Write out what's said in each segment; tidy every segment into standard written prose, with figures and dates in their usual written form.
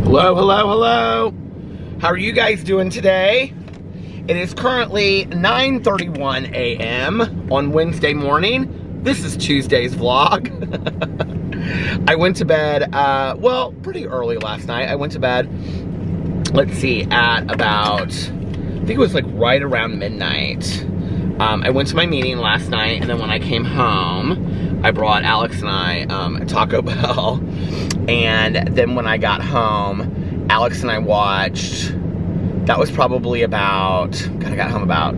Hello, hello, hello. How are you guys doing today? It is currently 9:31 a.m. on Wednesday morning. This is Tuesday's vlog. I went to bed, well, pretty early last night. I went to bed, let's see, at about, I think it was like right around midnight. I went to my meeting last night, and then when I came home, I brought Alex and I Taco Bell. And then when I got home, Alex and I watched, that was probably about, God, I got home about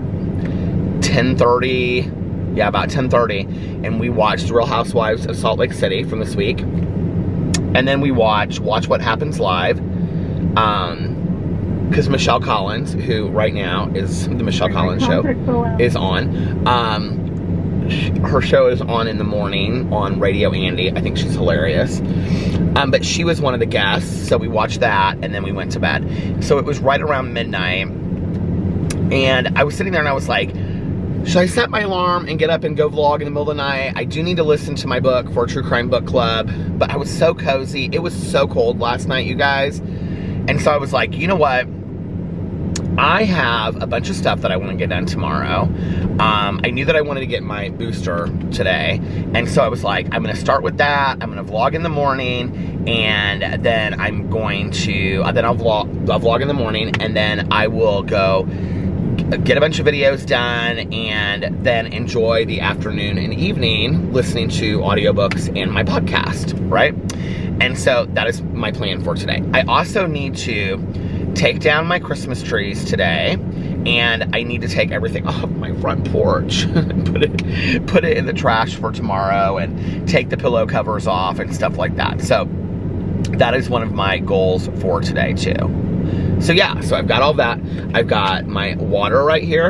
10:30. Yeah, about 10:30. And we watched Real Housewives of Salt Lake City from this week. And then we watch What Happens Live. Because Michelle Collins, who right now is the Michelle Collins show, is on. Her show is on in the morning on Radio Andy. I think she's hilarious. But she was one of the guests, so we watched that, and then we went to bed. So it was right around midnight, and I was sitting there and I was like, should I set my alarm and get up and go vlog in the middle of the night? I do need to listen to my book for a true crime book club, but I was so cozy. It was so cold last night, you guys. And so I was like, you know what? I have a bunch of stuff that I want to get done tomorrow. I knew that I wanted to get my booster today. And so I was like, I'm going to start with that. I'm going to vlog in the morning. And then I'm going to, then I'll vlog in the morning. And then I will go get a bunch of videos done. And then enjoy the afternoon and evening listening to audiobooks and my podcast, right? And so that is my plan for today. I also need to take down my Christmas trees today, and I need to take everything off my front porch and put it in the trash for tomorrow, and take the pillow covers off and stuff like that. So that is one of my goals for today too. So yeah, so I've got all that. I've got my water right here,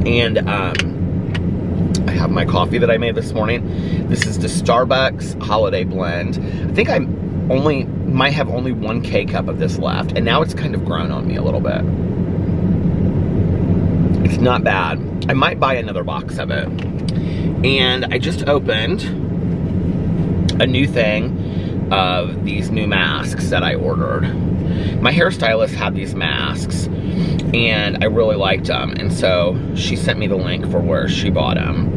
and I have my coffee that I made this morning. This is the Starbucks Holiday Blend. I think I might have only one K-cup of this left, and now it's kind of grown on me a little bit. It's not bad. I might buy another box of it. And I just opened a new thing of these new masks that I ordered. My hairstylist had these masks, and I really liked them, and so she sent me the link for where she bought them.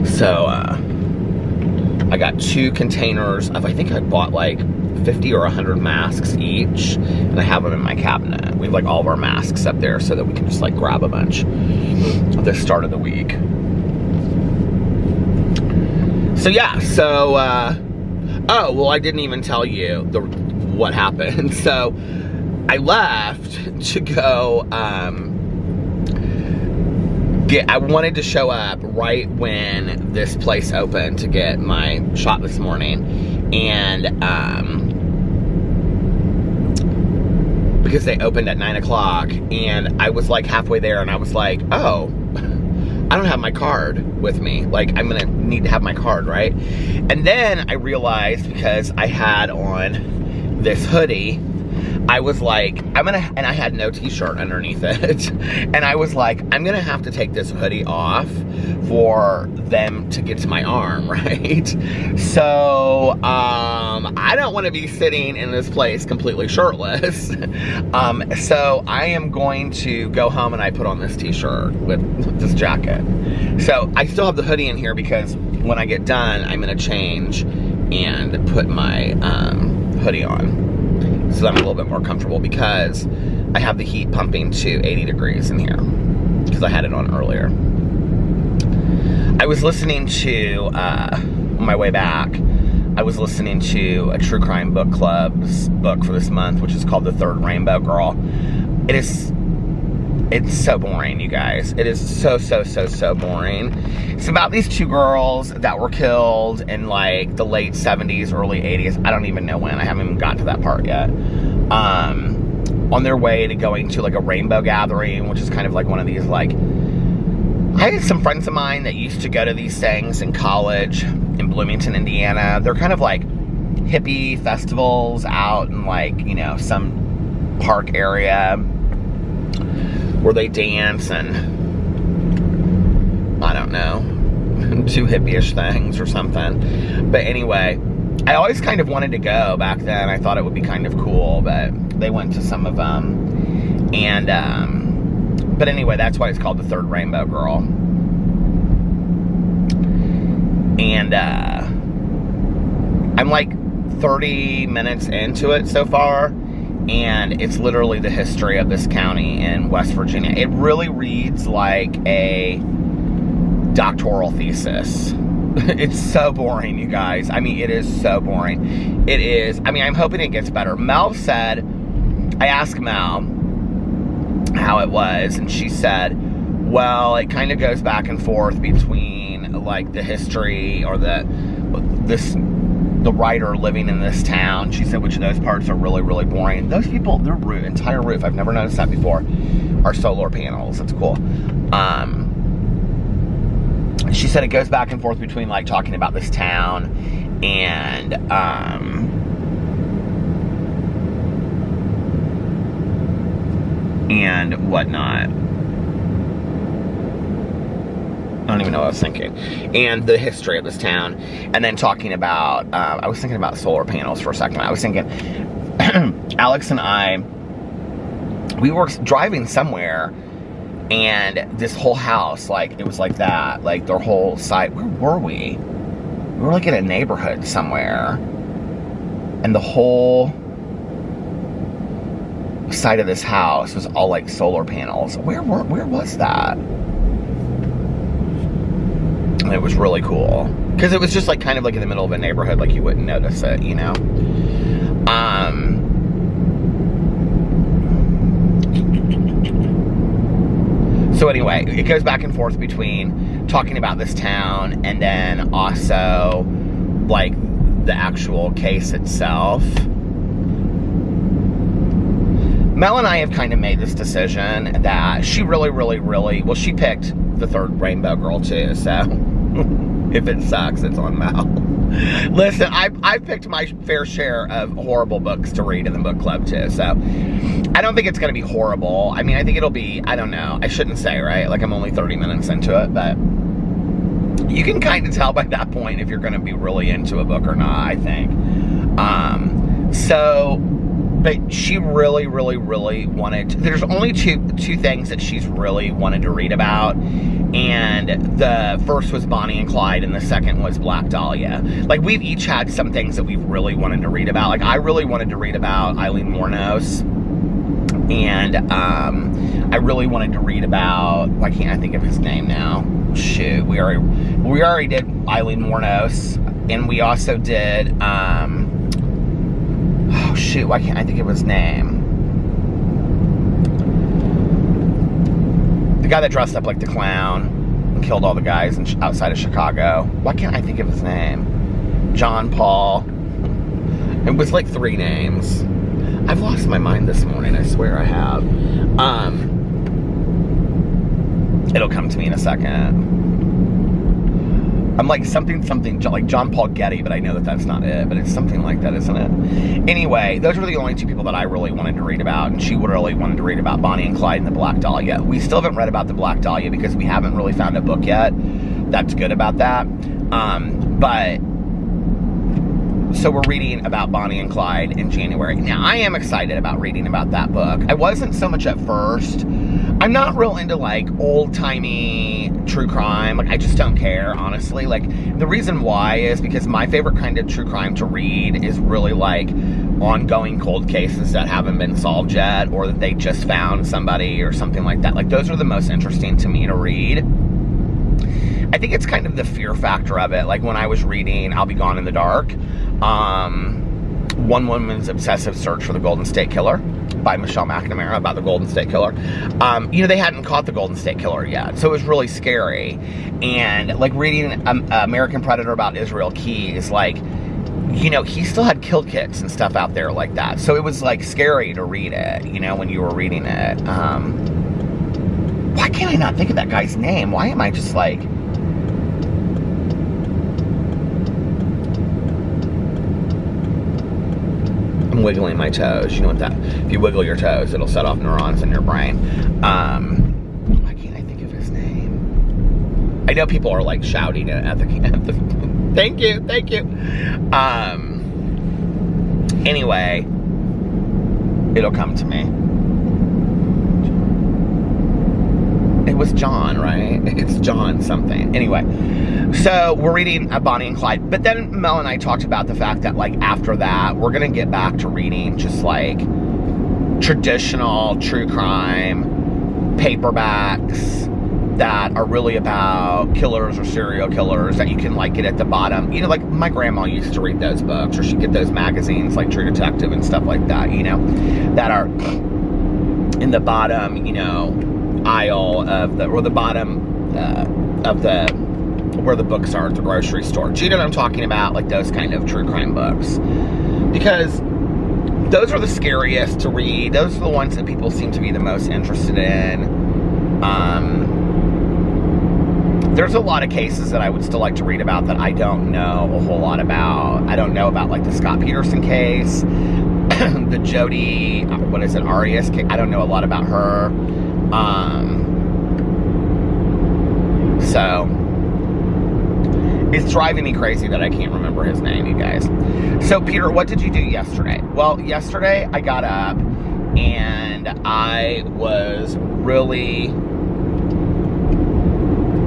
So, I got 2 containers of, I think I bought like 50 or 100 masks each, and I have them in my cabinet. We have like all of our masks up there so that we can just like grab a bunch at the start of the week. So yeah, so, oh, well, I didn't even tell you what happened. So I left to go, I wanted to show up right when this place opened to get my shot this morning, and because they opened at 9 o'clock, and I was like halfway there, and I was like, oh, I don't have my card with me. Like, I'm gonna need to have my card, right? And then I realized, because I had on this hoodie, I was like, and I had no t-shirt underneath it. And I was like, I'm gonna have to take this hoodie off for them to get to my arm, right? So, I don't want to be sitting in this place completely shirtless. So I am going to go home, and I put on this t-shirt with this jacket. So I still have the hoodie in here because when I get done, I'm gonna change and put my hoodie on, so I'm a little bit more comfortable, because I have the heat pumping to 80 degrees in here because I had it on earlier. I was listening to, on my way back, I was listening to a True Crime Book Club's book for this month, which is called The Third Rainbow Girl. It's so boring, you guys. It is so boring. It's about these 2 girls that were killed in like the late 70s, early 80s. I don't even know when. I haven't even gotten to that part yet. On their way to going to like a rainbow gathering, which is kind of like one of these like, I had some friends of mine that used to go to these things in college in Bloomington, Indiana. They're kind of like hippie festivals out in like, you know, some park area where they dance and, I don't know, do hippie-ish things or something. But anyway, I always kind of wanted to go back then. I thought it would be kind of cool, but they went to some of them. And, but anyway, that's why it's called the Third Rainbow Girl. And, I'm like 30 minutes into it so far, and it's literally the history of this county in West Virginia. It really reads like a doctoral thesis. It's so boring, you guys. I mean, it is so boring. It is. I mean, I'm hoping it gets better. Mel said, I asked Mel how it was, and she said, well, it kind of goes back and forth between, like, the history or the writer living in this town. She said which of those parts are really, really boring. Those people, their entire roof, I've never noticed that before, are solar panels. That's cool. She said it goes back and forth between, like, talking about this town and, whatnot. I don't even know what I was thinking. And the history of this town. And then talking about, I was thinking about solar panels for a second. I was thinking, Alex and I, we were driving somewhere, and this whole house, like, it was like that. Like, their whole side, where were we? We were, like, in a neighborhood somewhere. And the whole side of this house was all, like, solar panels. Where was that? And it was really cool. Because it was just, like, kind of, like, in the middle of a neighborhood. Like, you wouldn't notice it, you know? So anyway, it goes back and forth between talking about this town and then also, like, the actual case itself. Mel and I have kind of made this decision that she really, well, she picked the Third Rainbow Girl too, so if it sucks, it's on Mel. Listen, I've picked my fair share of horrible books to read in the book club too, so I don't think it's going to be horrible. I mean, I think it'll be, I don't know, I shouldn't say, right? Like, I'm only 30 minutes into it, but you can kind of tell by that point if you're going to be really into a book or not, I think. But she really wanted, there's only two things that she's really wanted to read about, and the first was Bonnie and Clyde, and the second was Black Dahlia. Like, we've each had some things that we've really wanted to read about. Like, I really wanted to read about Eileen Wuornos, and I really wanted to read about, why can't I think of his name now? Shoot, we already did Eileen Wuornos, and we also did, oh shoot, why can't I think of his name? The guy that dressed up like the clown and killed all the guys outside of Chicago. Why can't I think of his name? John Paul. It was like 3 names. I've lost my mind this morning, I swear I have. It'll come to me in a second. I'm like something, like John Paul Getty, but I know that that's not it. But it's something like that, isn't it? Anyway, those were the only 2 people that I really wanted to read about. And she really wanted to read about Bonnie and Clyde and the Black Dahlia. We still haven't read about the Black Dahlia because we haven't really found a book yet that's good about that. So we're reading about Bonnie and Clyde in January. Now, I am excited about reading about that book. I wasn't so much at first. I'm not real into, like, old-timey true crime. Like, I just don't care, honestly. Like, the reason why is because my favorite kind of true crime to read is really, like, ongoing cold cases that haven't been solved yet, or that they just found somebody or something like that. Like, those are the most interesting to me to read. I think it's kind of the fear factor of it. Like, when I was reading I'll Be Gone in the Dark, One Woman's Obsessive Search for the Golden State Killer by Michelle McNamara, about the Golden State Killer. You know, they hadn't caught the Golden State Killer yet, so it was really scary. And, like, reading American Predator about Israel Keyes, like, you know, he still had kill kits and stuff out there like that. So it was, like, scary to read it, you know, when you were reading it. Why can't I not think of that guy's name? Why am I just, like... I'm wiggling my toes. You know what that... If you wiggle your toes, it'll set off neurons in your brain. Why can't I think of his name? I know people are, like, shouting it at the Thank you. Anyway, it'll come to me. It was John, right? It's John something. Anyway, so we're reading Bonnie and Clyde. But then Mel and I talked about the fact that, like, after that, we're going to get back to reading just, like, traditional true crime paperbacks that are really about killers or serial killers that you can, like, get at the bottom. You know, like, my grandma used to read those books, or she'd get those magazines, like True Detective and stuff like that, you know, that are in the bottom, you know, aisle of the, or the bottom of the, where the books are at the grocery store. Do you know what I'm talking about? Like, those kind of true crime books. Because those are the scariest to read. Those are the ones that people seem to be the most interested in. There's a lot of cases that I would still like to read about that I don't know a whole lot about. I don't know about, like, the Scott Peterson case, the Jodi, what is it, Arias case. I don't know a lot about her. So it's driving me crazy that I can't remember his name, you guys. So, Peter, what did you do yesterday? Well, yesterday I got up and I was really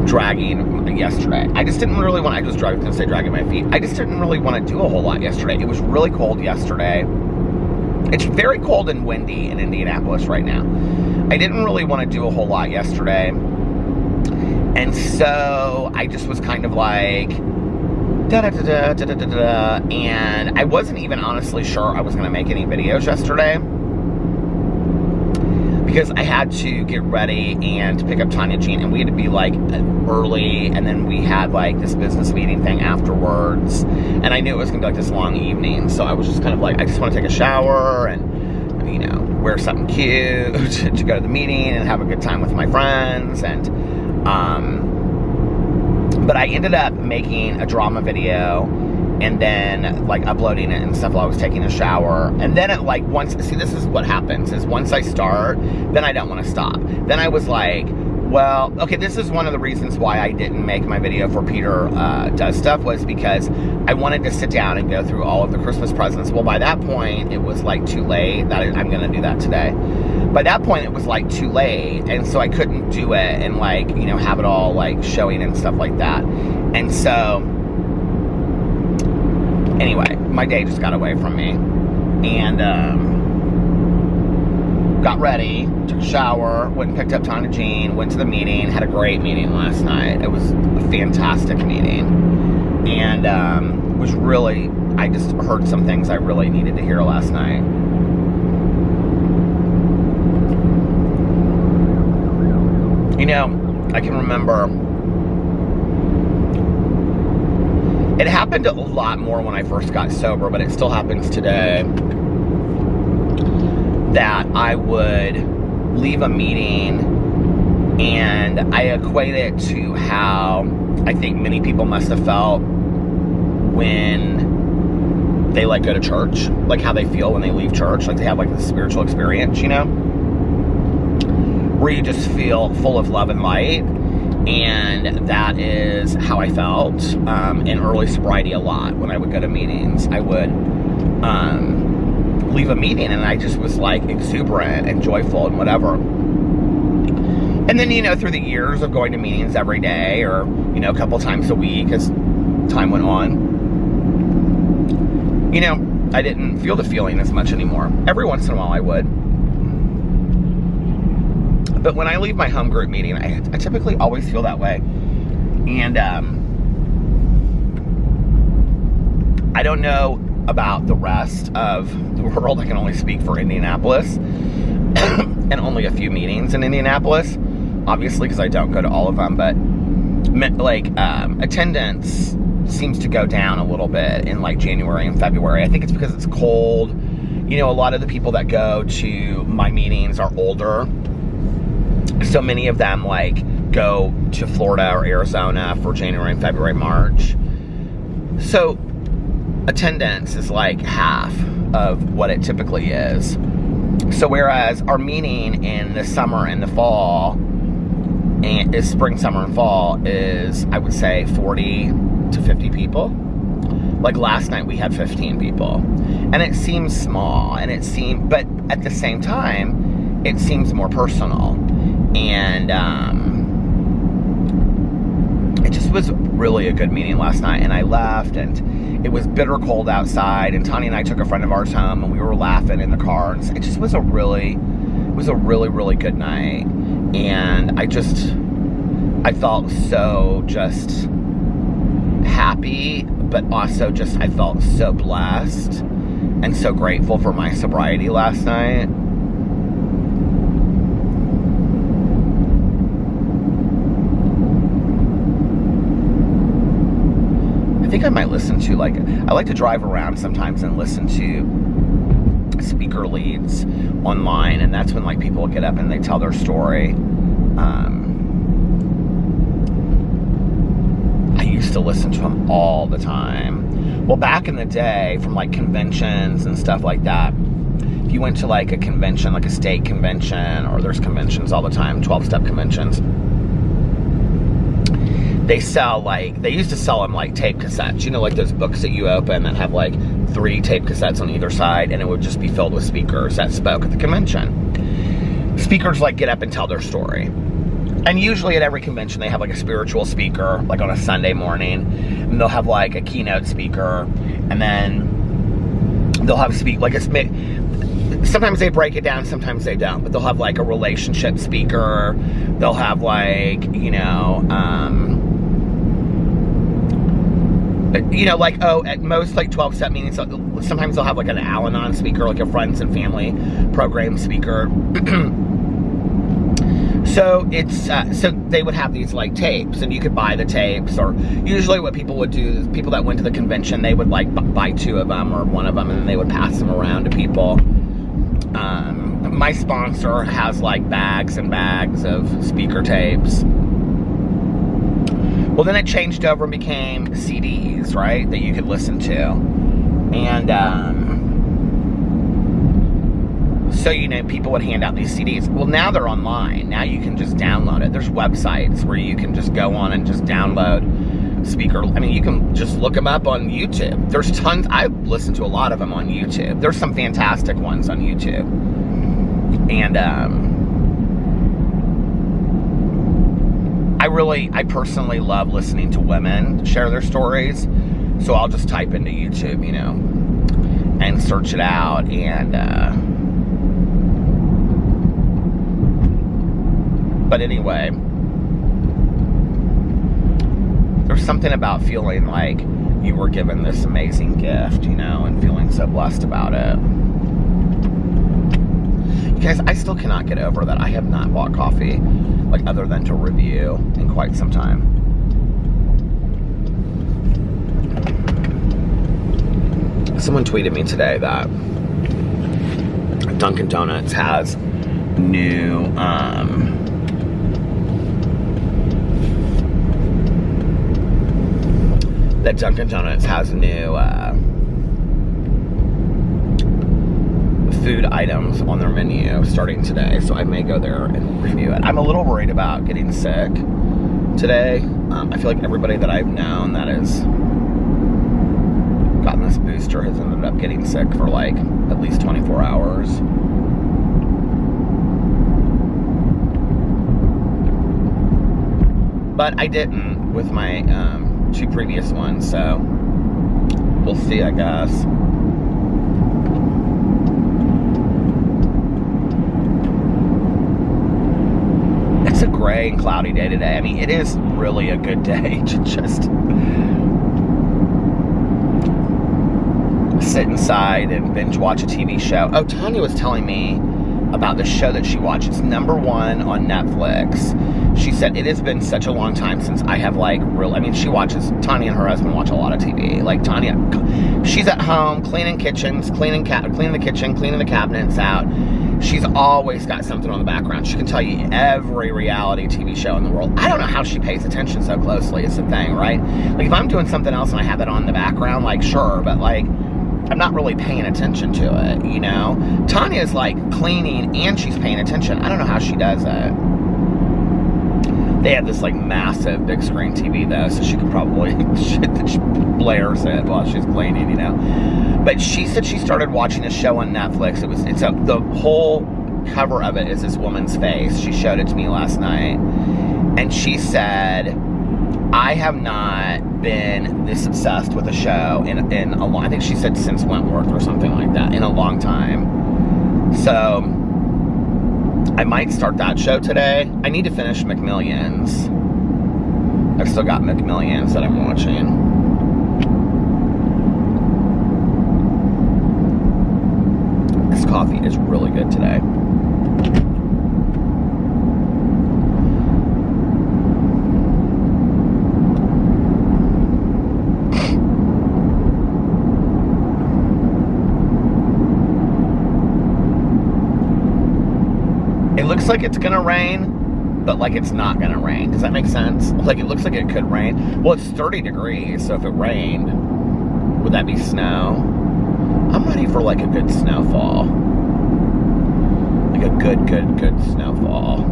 dragging yesterday. I just didn't really want, I was going to say dragging my feet. I just didn't really want to do a whole lot yesterday. It was really cold yesterday. It's very cold and windy in Indianapolis right now. I didn't really want to do a whole lot yesterday. And so I just was kind of like, da-da-da-da-da-da-da-da. And I wasn't even honestly sure I was going to make any videos yesterday, because I had to get ready and pick up Tanya Jean, and we had to be, like, early, and then we had, like, this business meeting thing afterwards, and I knew it was going to be, like, this long evening, so I was just kind of like, I just want to take a shower and, you know, wear something cute to go to the meeting and have a good time with my friends, and, but I ended up making a drama video and then, like, uploading it and stuff while I was taking a shower. And then, see, this is what happens, is once I start, then I don't want to stop. Then I was like, well, okay, this is one of the reasons why I didn't make my video for Peter Does Stuff, was because I wanted to sit down and go through all of the Christmas presents. Well, by that point, it was, like, too late. I'm going to do that today. By that point, it was, like, too late, and so I couldn't do it and, like, you know, have it all, like, showing and stuff like that. And so, anyway, my day just got away from me, and got ready, took a shower, went and picked up Tanya Jean, went to the meeting, had a great meeting last night. It was a fantastic meeting, and was really, I just heard some things I really needed to hear last night. You know, I can remember, it happened a lot more when I first got sober, but it still happens today, that I would leave a meeting and I equate it to how I think many people must have felt when they, like, go to church, like how they feel when they leave church, like they have, like, the spiritual experience, you know, where you just feel full of love and light. And that is how I felt in early sobriety a lot. When I would go to meetings, I would leave a meeting and I just was, like, exuberant and joyful and whatever. And then, you know, through the years of going to meetings every day, or, you know, a couple times a week as time went on, you know, I didn't feel the feeling as much anymore. Every once in a while I would. But when I leave my home group meeting, I typically always feel that way. And I don't know about the rest of the world. I can only speak for Indianapolis and only a few meetings in Indianapolis, obviously, because I don't go to all of them. But, like, attendance seems to go down a little bit in, like, January and February. I think it's because it's cold. You know, a lot of the people that go to my meetings are older. So many of them, like, go to Florida or Arizona for January and February, March. So attendance is like half of what it typically is. So whereas our meeting in the summer and the fall, and is spring, summer, and fall, is, I would say, 40 to 50 people. Like last night we had 15 people. And it seems small, but at the same time, it seems more personal. And it just was really a good meeting last night. And I left, and it was bitter cold outside, and Tanya and I took a friend of ours home, and we were laughing in the car. And it just was a really, really good night. And I felt so just happy, but also just I felt so blessed and so grateful for my sobriety last night. I think I might listen to, like, I like to drive around sometimes and listen to speaker leads online, and that's when, like, people get up and they tell their story. I used to listen to them all the time. Well, back in the day, from, like, conventions and stuff like that, if you went to, like, a convention, like a state convention, or there's conventions all the time, 12-step conventions, they used to sell them, like, tape cassettes. You know, like those books that you open that have, like, 3 tape cassettes on either side, and it would just be filled with speakers that spoke at the convention. Speakers, like, get up and tell their story. And usually at every convention, they have, like, a spiritual speaker, like, on a Sunday morning. And they'll have, like, a keynote speaker. And then they'll have sometimes they break it down, sometimes they don't. But they'll have, like, a relationship speaker. They'll have, like, like, at most, like, 12-step meetings, sometimes they'll have, like, an Al-Anon speaker, like a friends and family program speaker. So so they would have these, like, tapes, and you could buy the tapes, or usually what people would do is people that went to the convention, they would, like, buy 2 of them or 1 of them, and then they would pass them around to people. My sponsor has, like, bags and bags of speaker tapes. Well, then it changed over and became CDs, right, that you could listen to. And so, people would hand out these CDs. Well, now they're online. Now you can just download it. There's websites where you can just go on and just download speaker. I mean, you can just look them up on YouTube. There's tons. I listen to a lot of them on YouTube. There's some fantastic ones on YouTube. And I personally love listening to women share their stories. So I'll just type into YouTube, and search it out. And but anyway, there's something about feeling like you were given this amazing gift, and feeling so blessed about it. You guys, I still cannot get over that I have not bought coffee, like, other than to review, in quite some time. Someone tweeted me today that Dunkin' Donuts has new food items on their menu starting today, so I may go there and review it. I'm a little worried about getting sick today. I feel like everybody that I've known that has gotten this booster has ended up getting sick for, like, at least 24 hours. But I didn't with my 2 previous ones, so we'll see, I guess. It's a gray and cloudy day today. I mean, it is really a good day to just sit inside and binge watch a TV show. Oh, Tanya was telling me about the show that she watched. It's #1 on Netflix. She said, it has been such a long time since I have, like, Tanya and her husband watch a lot of TV. Like, Tanya, she's at home cleaning kitchens, cleaning the kitchen, cleaning the cabinets out. She's always got something on the background. She can tell you every reality TV show in the world. I don't know how she pays attention so closely. It's the thing, right? Like, if I'm doing something else and I have it on in the background, like, sure, but, like, I'm not really paying attention to it, Tanya's, like, cleaning and she's paying attention. I don't know how she does it. They had this like massive big screen TV though, so she could probably blares it while she's cleaning, you know. But she said she started watching a show on Netflix. The whole cover of it is this woman's face. She showed it to me last night, and she said, I have not been this obsessed with a show in a long, I think she said since Wentworth or something like that, in a long time. So I might start that show today. I need to finish McMillions. I've still got McMillions that I'm watching. This coffee is really good today. It looks like it's gonna rain, but like it's not gonna rain. Does that make sense? Like it looks like it could rain. Well, it's 30 degrees, so if it rained, would that be snow? I'm ready for like a good snowfall. Like a good snowfall.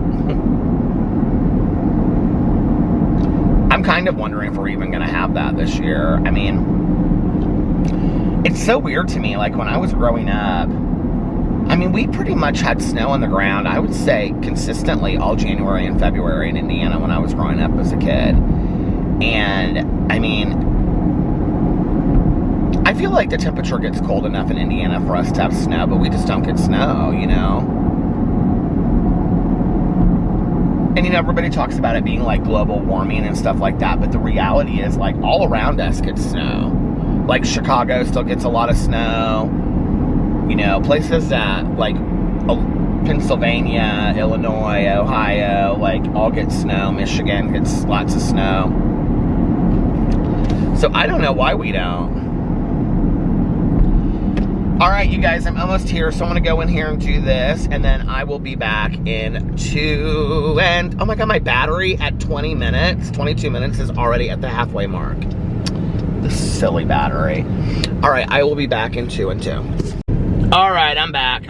I'm kind of wondering if we're even gonna have that this year. I mean, it's so weird to me, like when I was growing up, I mean, we pretty much had snow on the ground, I would say, consistently all January and February in Indiana when I was growing up as a kid. And, I mean, I feel like the temperature gets cold enough in Indiana for us to have snow, but we just don't get snow, you know? And, you know, everybody talks about it being, like, global warming and stuff like that, but the reality is, like, all around us gets snow. Like, Chicago still gets a lot of snow. You know, places that, like, Pennsylvania, Illinois, Ohio, like, all get snow. Michigan gets lots of snow. So, I don't know why we don't. Alright, you guys, I'm almost here, so I'm going to go in here and do this, and then I will be back in 2, and, oh my god, my battery at 22 minutes is already at the halfway mark. This silly battery. Alright, I will be back in 2 and 2. Alright, I'm back.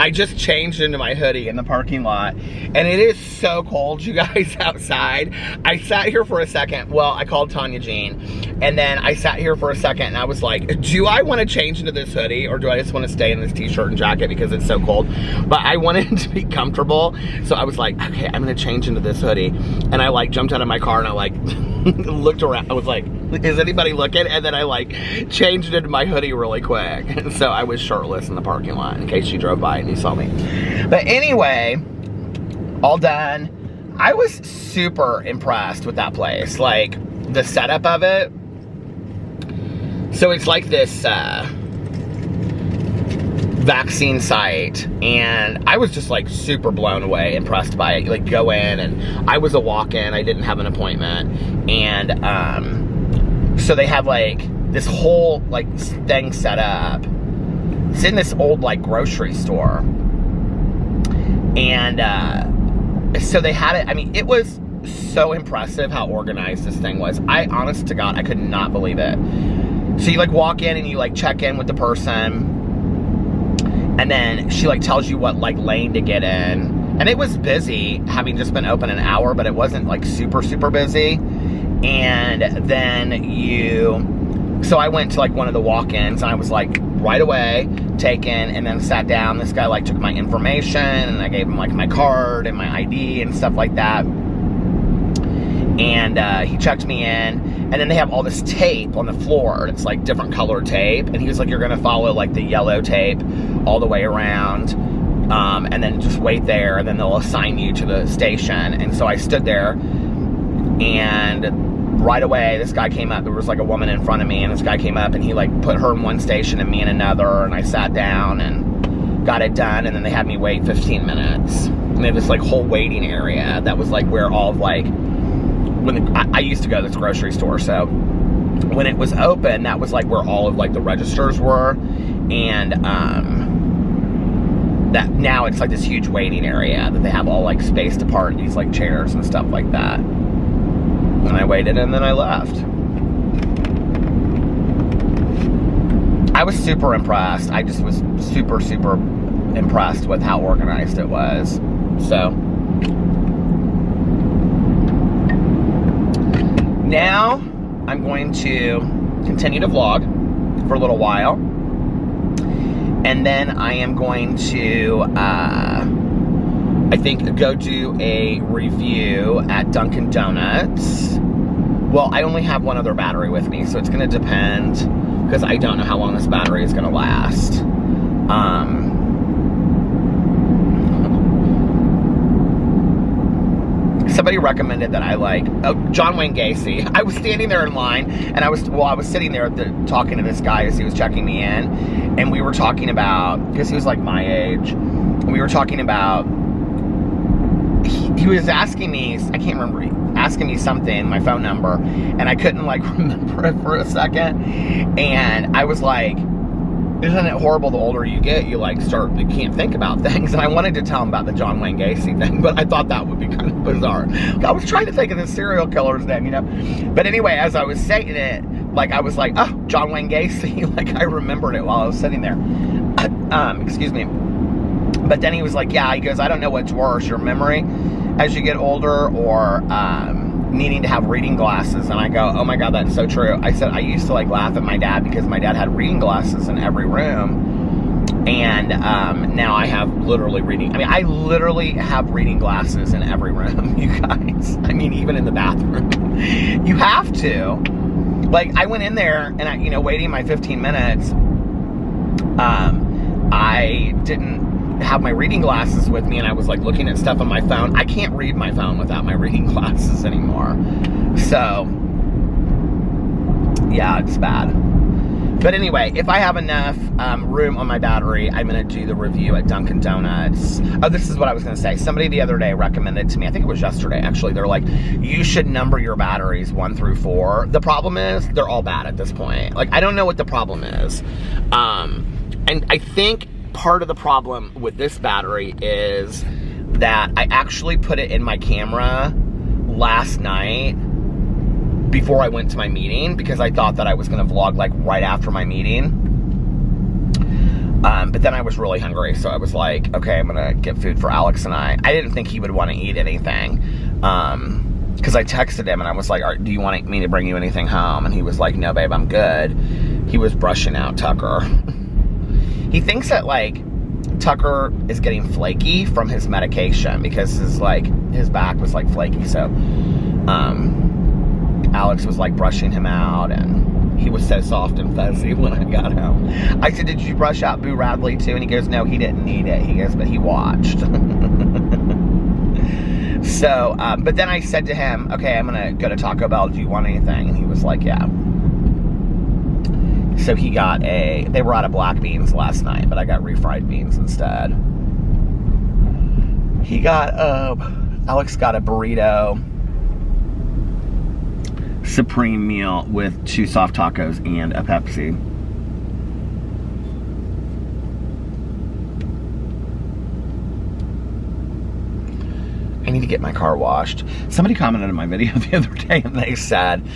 I just changed into my hoodie in the parking lot, and it is so cold, you guys, outside. I sat here for a second. Well, I called Tanya Jean, and then I sat here for a second, and I was like, do I want to change into this hoodie, or do I just want to stay in this t-shirt and jacket because it's so cold? But I wanted to be comfortable, so I was like, okay, I'm going to change into this hoodie. And I, like, jumped out of my car, and I, like, looked around. I was like, is anybody looking? And then I, like, changed into my hoodie really quick. So I was shirtless in the parking lot, in case you drove by and you saw me. But anyway, all done. I was super impressed with that place. Like, the setup of it. So it's like this vaccine site, and I was just like super blown away, impressed by it. Like, go in, and I was a walk-in, I didn't have an appointment, and so they have like this whole like thing set up. It's in this old like grocery store, and so they had it. I mean, it was so impressive how organized this thing was. I, honest to God, I could not believe it. So you like walk in and you like check in with the person, and then she like tells you what like lane to get in. And it was busy, having just been open an hour, but it wasn't like super busy. And then so I went to like one of the walk-ins, and I was like right away taken, and then sat down. This guy like took my information, and I gave him like my card and my ID and stuff like that. And he checked me in, and then they have all this tape on the floor. It's like different colored tape, and he was like, you're gonna follow like the yellow tape all the way around, and then just wait there, and then they'll assign you to the station. And so I stood there, and right away this guy came up. There was like a woman in front of me, and this guy came up, and he like put her in one station and me in another, and I sat down and got it done. And then they had me wait 15 minutes, and they had this like whole waiting area that was like where all of like, I used to go to this grocery store, so when it was open, that was like where all of like the registers were. And that now it's like this huge waiting area that they have all like spaced apart in these like chairs and stuff like that. And I waited, and then I left. I was super impressed. I just was super impressed with how organized it was. So now I'm going to continue to vlog for a little while. And then I am going to, I think, go do a review at Dunkin' Donuts. Well, I only have one other battery with me, so it's going to depend, because I don't know how long this battery is going to last. Somebody recommended that I John Wayne Gacy. I was standing there in line, and I was sitting there talking to this guy as he was checking me in, and we were talking about, because he was like my age, and we were talking about, he was asking me, I can't remember, asking me something, my phone number, and I couldn't remember it for a second, and I was like, isn't it horrible the older you get, you can't think about things? And I wanted to tell him about the John Wayne Gacy thing, but I thought that would be kind of bizarre. I was trying to think of the serial killer's name, But anyway, as I was saying it, I was like, oh, John Wayne Gacy. I remembered it while I was sitting there. Excuse me. But then he was like, yeah, he goes, I don't know what's worse, your memory as you get older, or needing to have reading glasses. And I go, oh my God, that's so true. I said, I used to laugh at my dad because my dad had reading glasses in every room. And now I have literally I literally have reading glasses in every room, you guys. Even in the bathroom. You have to. I went in there and waiting my 15 minutes, I didn't have my reading glasses with me, and I was looking at stuff on my phone. I can't read my phone without my reading glasses anymore. So, yeah, it's bad. But anyway, if I have enough room on my battery, I'm going to do the review at Dunkin' Donuts. Oh, this is what I was going to say. Somebody the other day recommended to me, I think it was yesterday actually, they're like, you should number your batteries 1 through 4. The problem is, they're all bad at this point. I don't know what the problem is. And I think part of the problem with this battery is that I actually put it in my camera last night before I went to my meeting, because I thought that I was going to vlog right after my meeting. But then I was really hungry, so I was like, okay, I'm going to get food for Alex and I. I didn't think he would want to eat anything, because I texted him and I was like, do you want me to bring you anything home? And he was like, no, babe, I'm good. He was brushing out Tucker. He thinks that Tucker is getting flaky from his medication, because his back was flaky. So Alex was brushing him out, and he was so soft and fuzzy when I got home. I said, did you brush out Boo Radley too? And he goes, no, he didn't need it. He goes, but he watched. So, but then I said to him, okay, I'm gonna go to Taco Bell. Do you want anything? And he was like, yeah. So he got they were out of black beans last night, but I got refried beans instead. He got, Alex got a burrito supreme meal with 2 soft tacos and a Pepsi. I need to get my car washed. Somebody commented on my video the other day, and they said,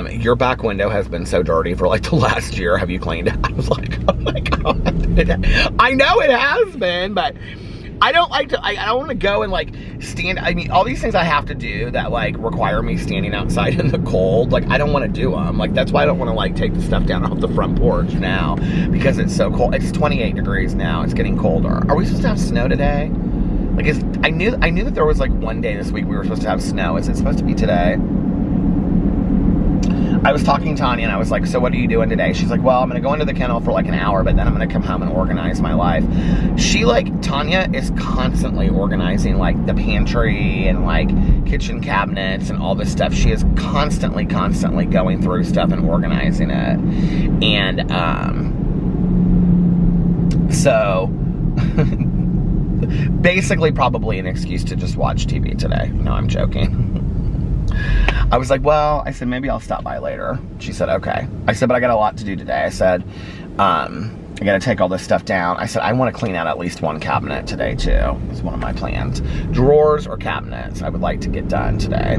your back window has been so dirty for the last year. Have you cleaned it? I was like, oh my God. I know it has been, but I don't I don't want to go and stand. All these things I have to do that require me standing outside in the cold. I don't want to do them. That's why I don't want to take the stuff down off the front porch now, because it's so cold. It's 28 degrees now. It's getting colder. Are we supposed to have snow today? I knew that there was one day this week we were supposed to have snow. Is it supposed to be today? I was talking to Tanya and I was like, so what are you doing today? She's like, well, I'm going to go into the kennel for an hour, but then I'm going to come home and organize my life. She Tanya is constantly organizing the pantry and kitchen cabinets and all this stuff. She is constantly going through stuff and organizing it. And so basically probably an excuse to just watch TV today. No, I'm joking. I was like, well, I said, maybe I'll stop by later. She said, okay. I said, but I got a lot to do today. I said, I got to take all this stuff down. I said, I want to clean out at least 1 cabinet today, too. It's one of my plans. Drawers or cabinets I would like to get done today.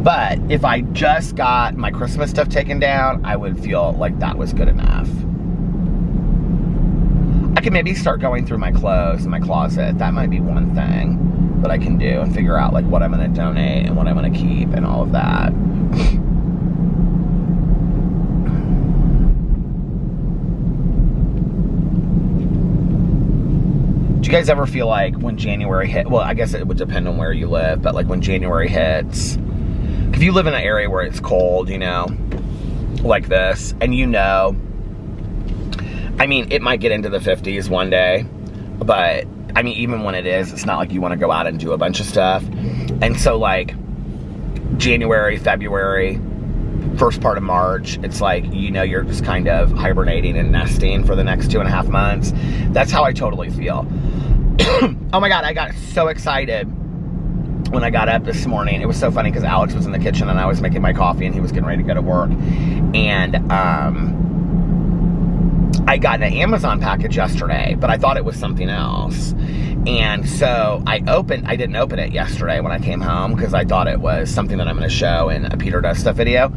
But if I just got my Christmas stuff taken down, I would feel like that was good enough. I could maybe start going through my clothes in my closet. That might be one thing. that I can do and figure out like what I'm going to donate and what I'm going to keep and all of that. Do you guys ever feel like when January hit, well, I guess it would depend on where you live, but like when January hits, if you live in an area where it's cold, you know, like this, and you know, I mean, it might get into the 50s one day, but I mean, even when it is, it's not like you want to go out and do a bunch of stuff. And so like January, February, first part of March, it's like, you know, you're just kind of hibernating and nesting for the next 2.5 months. That's how I totally feel. Oh my God, I got so excited when I got up this morning. It was so funny because Alex was in the kitchen and I was making my coffee and he was getting ready to go to work. And I got an Amazon package yesterday, but I thought it was something else. And so I didn't open it yesterday when I came home because I thought it was something that I'm going to show in a Peter Does Stuff video.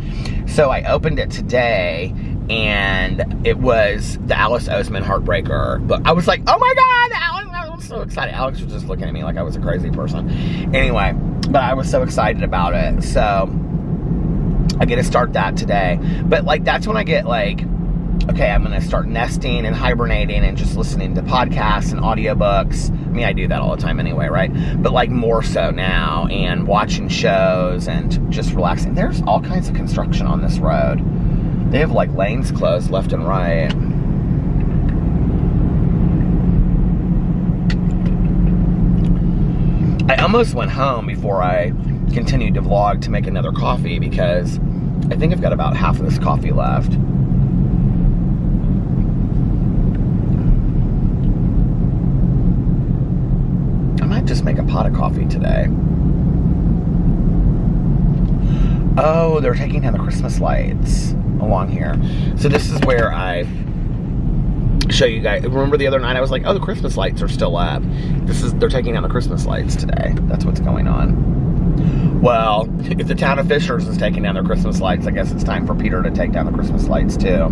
So I opened it today and it was the Alice Oseman Heartbreaker book. I was like, oh my God, Alex, I was so excited. Alex was just looking at me like I was a crazy person. Anyway, but I was so excited about it. So I get to start that today. But like, that's when I get like, okay, I'm going to start nesting and hibernating and just listening to podcasts and audiobooks. I mean, I do that all the time anyway, right? But like more so now, and watching shows and just relaxing. There's all kinds of construction on this road. They have like lanes closed left and right. I almost went home before I continued to vlog to make another coffee because I think I've got about half of this coffee left. Just make a pot of coffee today. Oh, they're taking down the Christmas lights along here. So this is where I show you guys. Remember the other night I was like, oh, the Christmas lights are still up. They're taking down the Christmas lights today. That's what's going on. Well, if the town of Fishers is taking down their Christmas lights, I guess it's time for Peter to take down the Christmas lights too.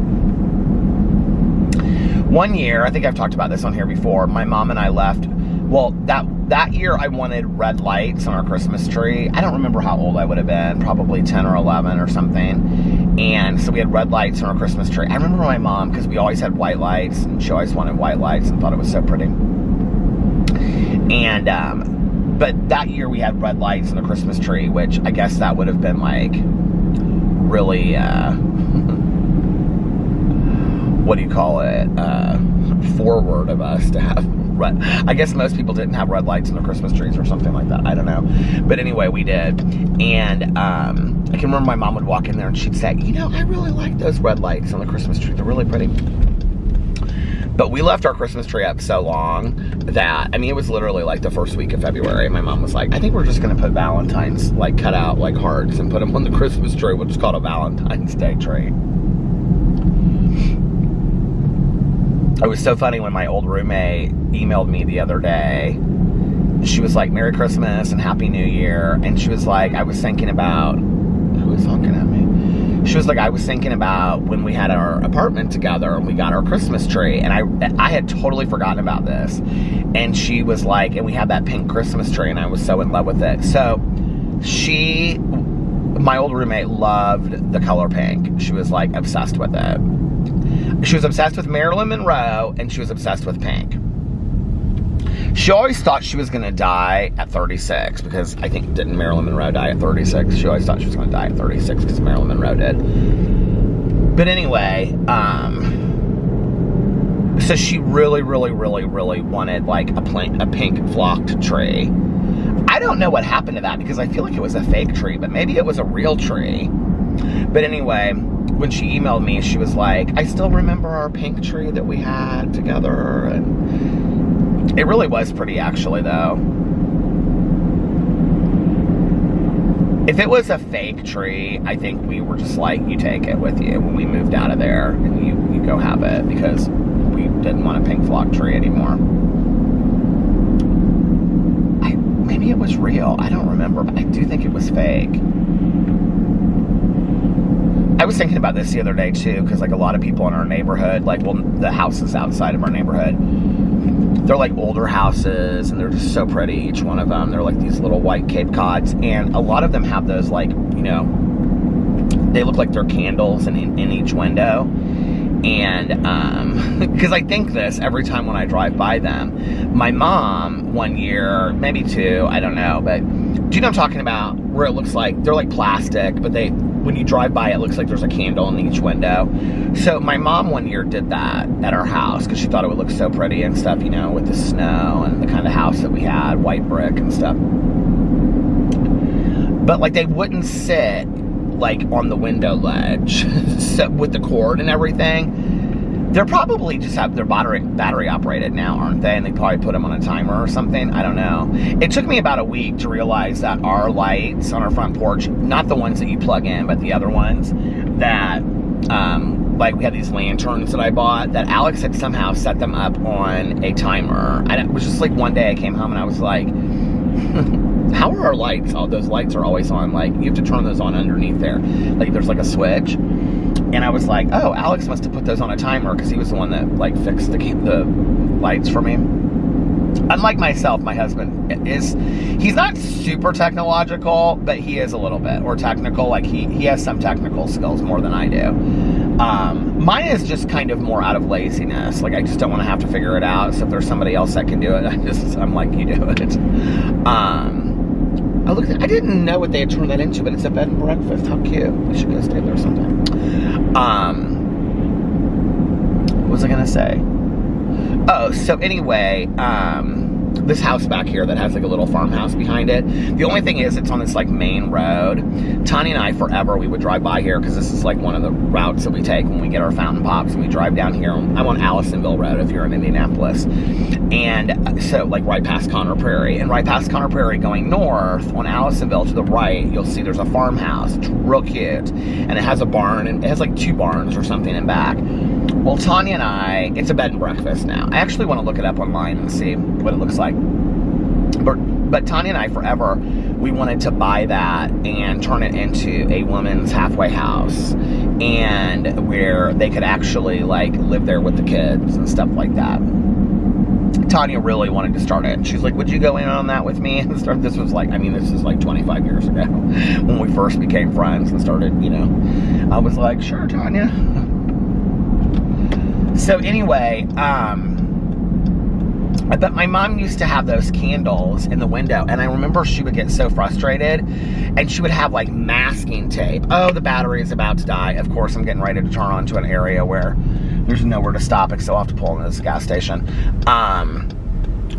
One year, I think I've talked about this on here before, my mom and I left. Well, that year I wanted red lights on our Christmas tree. I don't remember how old I would have been, probably 10 or 11 or something. And so we had red lights on our Christmas tree. I remember my mom, because we always had white lights, and she always wanted white lights and thought it was so pretty. And, but that year we had red lights on the Christmas tree, which I guess that would have been like really, what do you call it? Forward of us to have red. I guess most people didn't have red lights in their Christmas trees or something like that. I don't know. But anyway, we did. And I can remember my mom would walk in there and she'd say, you know, I really like those red lights on the Christmas tree. They're really pretty. But we left our Christmas tree up so long that, I mean, it was literally like the first week of February. My mom was like, I think we're just going to put Valentine's, like cut out like hearts and put them on the Christmas tree, which is called a Valentine's Day tree. It was so funny when my old roommate emailed me the other day. She was like, Merry Christmas and Happy New Year. And she was like, I was thinking about, who was talking at me? She was like, I was thinking about when we had our apartment together and we got our Christmas tree. And I had totally forgotten about this. And she was like, and we had that pink Christmas tree and I was so in love with it. So my old roommate loved the color pink. She was like obsessed with it. She was obsessed with Marilyn Monroe, and she was obsessed with pink. She always thought she was going to die at 36, because I think, didn't Marilyn Monroe die at 36? She always thought she was going to die at 36, because Marilyn Monroe did. But anyway, so she really, really, really, really wanted, like, a pink flocked tree. I don't know what happened to that, because I feel like it was a fake tree, but maybe it was a real tree. But anyway, when she emailed me, she was like, I still remember our pink tree that we had together. And it really was pretty, actually, though. If it was a fake tree, I think we were just like, you take it with you when we moved out of there, and you go have it, because we didn't want a pink flock tree anymore. Maybe it was real. I don't remember, but I do think it was fake. I was thinking about this the other day too, because like a lot of people in our neighborhood, like, well, the houses outside of our neighborhood, they're like older houses, and they're just so pretty, each one of them. They're like these little white Cape Cods, and a lot of them have those, like, you know, they look like they're candles in each window. And because I think this every time when I drive by them. My mom, one year, maybe two, I don't know, but do you know what I'm talking about? Where it looks like they're like plastic, but when you drive by, it looks like there's a candle in each window. So my mom one year did that at our house because she thought it would look so pretty and stuff, you know, with the snow and the kind of house that we had, white brick and stuff. But like they wouldn't sit like on the window ledge so with the cord and everything. They're probably just have their battery operated now, aren't they? And they probably put them on a timer or something. I don't know. It took me about a week to realize that our lights on our front porch, not the ones that you plug in, but the other ones that, like we had these lanterns that I bought, that Alex had somehow set them up on a timer. And it was just like one day I came home and I was like, how are our lights? All those lights are always on. Like, you have to turn those on underneath there. Like, there's like a switch. And I was like, oh, Alex must have put those on a timer because he was the one that like fixed the lights for me. Unlike myself, my husband he's not super technological, but he is a little bit, or technical. Like he has some technical skills more than I do. Mine is just kind of more out of laziness. Like I just don't want to have to figure it out. So if there's somebody else that can do it, I'm like, you do it. I didn't know what they had turned that into, but it's a bed and breakfast. How cute. We should go stay there sometime. What was I gonna say? Oh, so anyway, this house back here that has like a little farmhouse behind it. The only thing is it's on this like main road. Tanya and I forever, we would drive by here because this is like one of the routes that we take when we get our fountain pops, and we drive down here. I'm on Allisonville Road if you're in Indianapolis. And so like right past Conner Prairie, and right past Conner Prairie going north on Allisonville to the right, you'll see there's a farmhouse. It's real cute. And it has a barn, and it has like 2 barns or something in back. Well, Tanya and I, it's a bed and breakfast now. I actually want to look it up online and see what it looks like. But Tanya and I, forever, we wanted to buy that and turn it into a woman's halfway house, and where they could actually like live there with the kids and stuff like that. Tanya really wanted to start it, and she's like, would you go in on that with me? And start. This is like 25 years ago when we first became friends and started, you know. I was like, sure, Tanya. So anyway, but my mom used to have those candles in the window, and I remember she would get so frustrated, and she would have like masking tape. Oh, the battery is about to die. Of course, I'm getting ready to turn onto an area where there's nowhere to stop, so I'll have to pull into this gas station.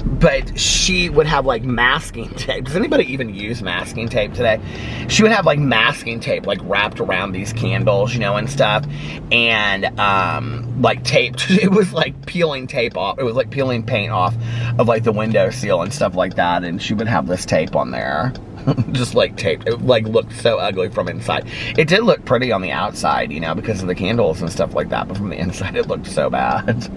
But she would have like masking tape. Does anybody even use masking tape today? She would have like masking tape like wrapped around these candles, you know, and stuff. And like taped. It was like peeling tape off. It was like peeling paint off of like the window seal and stuff like that. And she would have this tape on there. Just like taped. It like looked so ugly from inside. It did look pretty on the outside, you know, because of the candles and stuff like that. But from the inside, it looked so bad.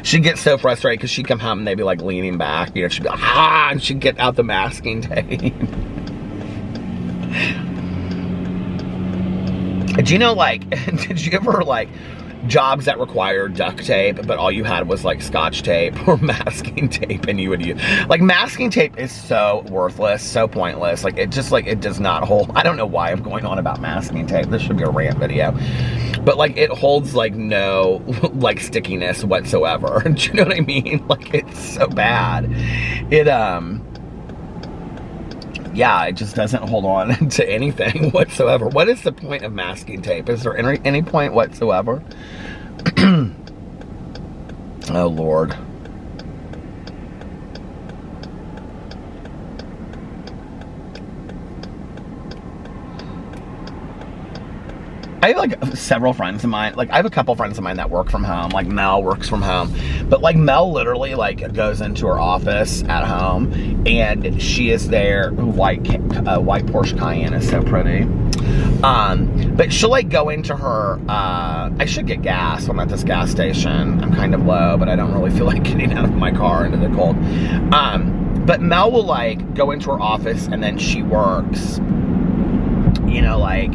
She'd get so frustrated because she'd come home and they'd be like leaning back, you know, she'd be like, ah, and she'd get out the masking tape. Do you know, like, did you ever, like, jobs that required duct tape, but all you had was, like, Scotch tape or masking tape, and you would use, like, masking tape is so worthless, so pointless, like, it just, like, it does not hold. I don't know why I'm going on about masking tape. This should be a rant video. But, like, it holds, like, no, like, stickiness whatsoever. Do you know what I mean? Like, it's so bad. It, yeah, it just doesn't hold on to anything whatsoever. What is the point of masking tape? Is there any point whatsoever? Oh, Lord. I have like several friends of mine, like I have a couple friends of mine that work from home, like Mel works from home, but like Mel literally like goes into her office at home and she is there, white Porsche Cayenne is so pretty. But she'll like go into her, I should get gas when I'm at this gas station. I'm kind of low, but I don't really feel like getting out of my car into the cold. But Mel will like go into her office and then she works, you know, like,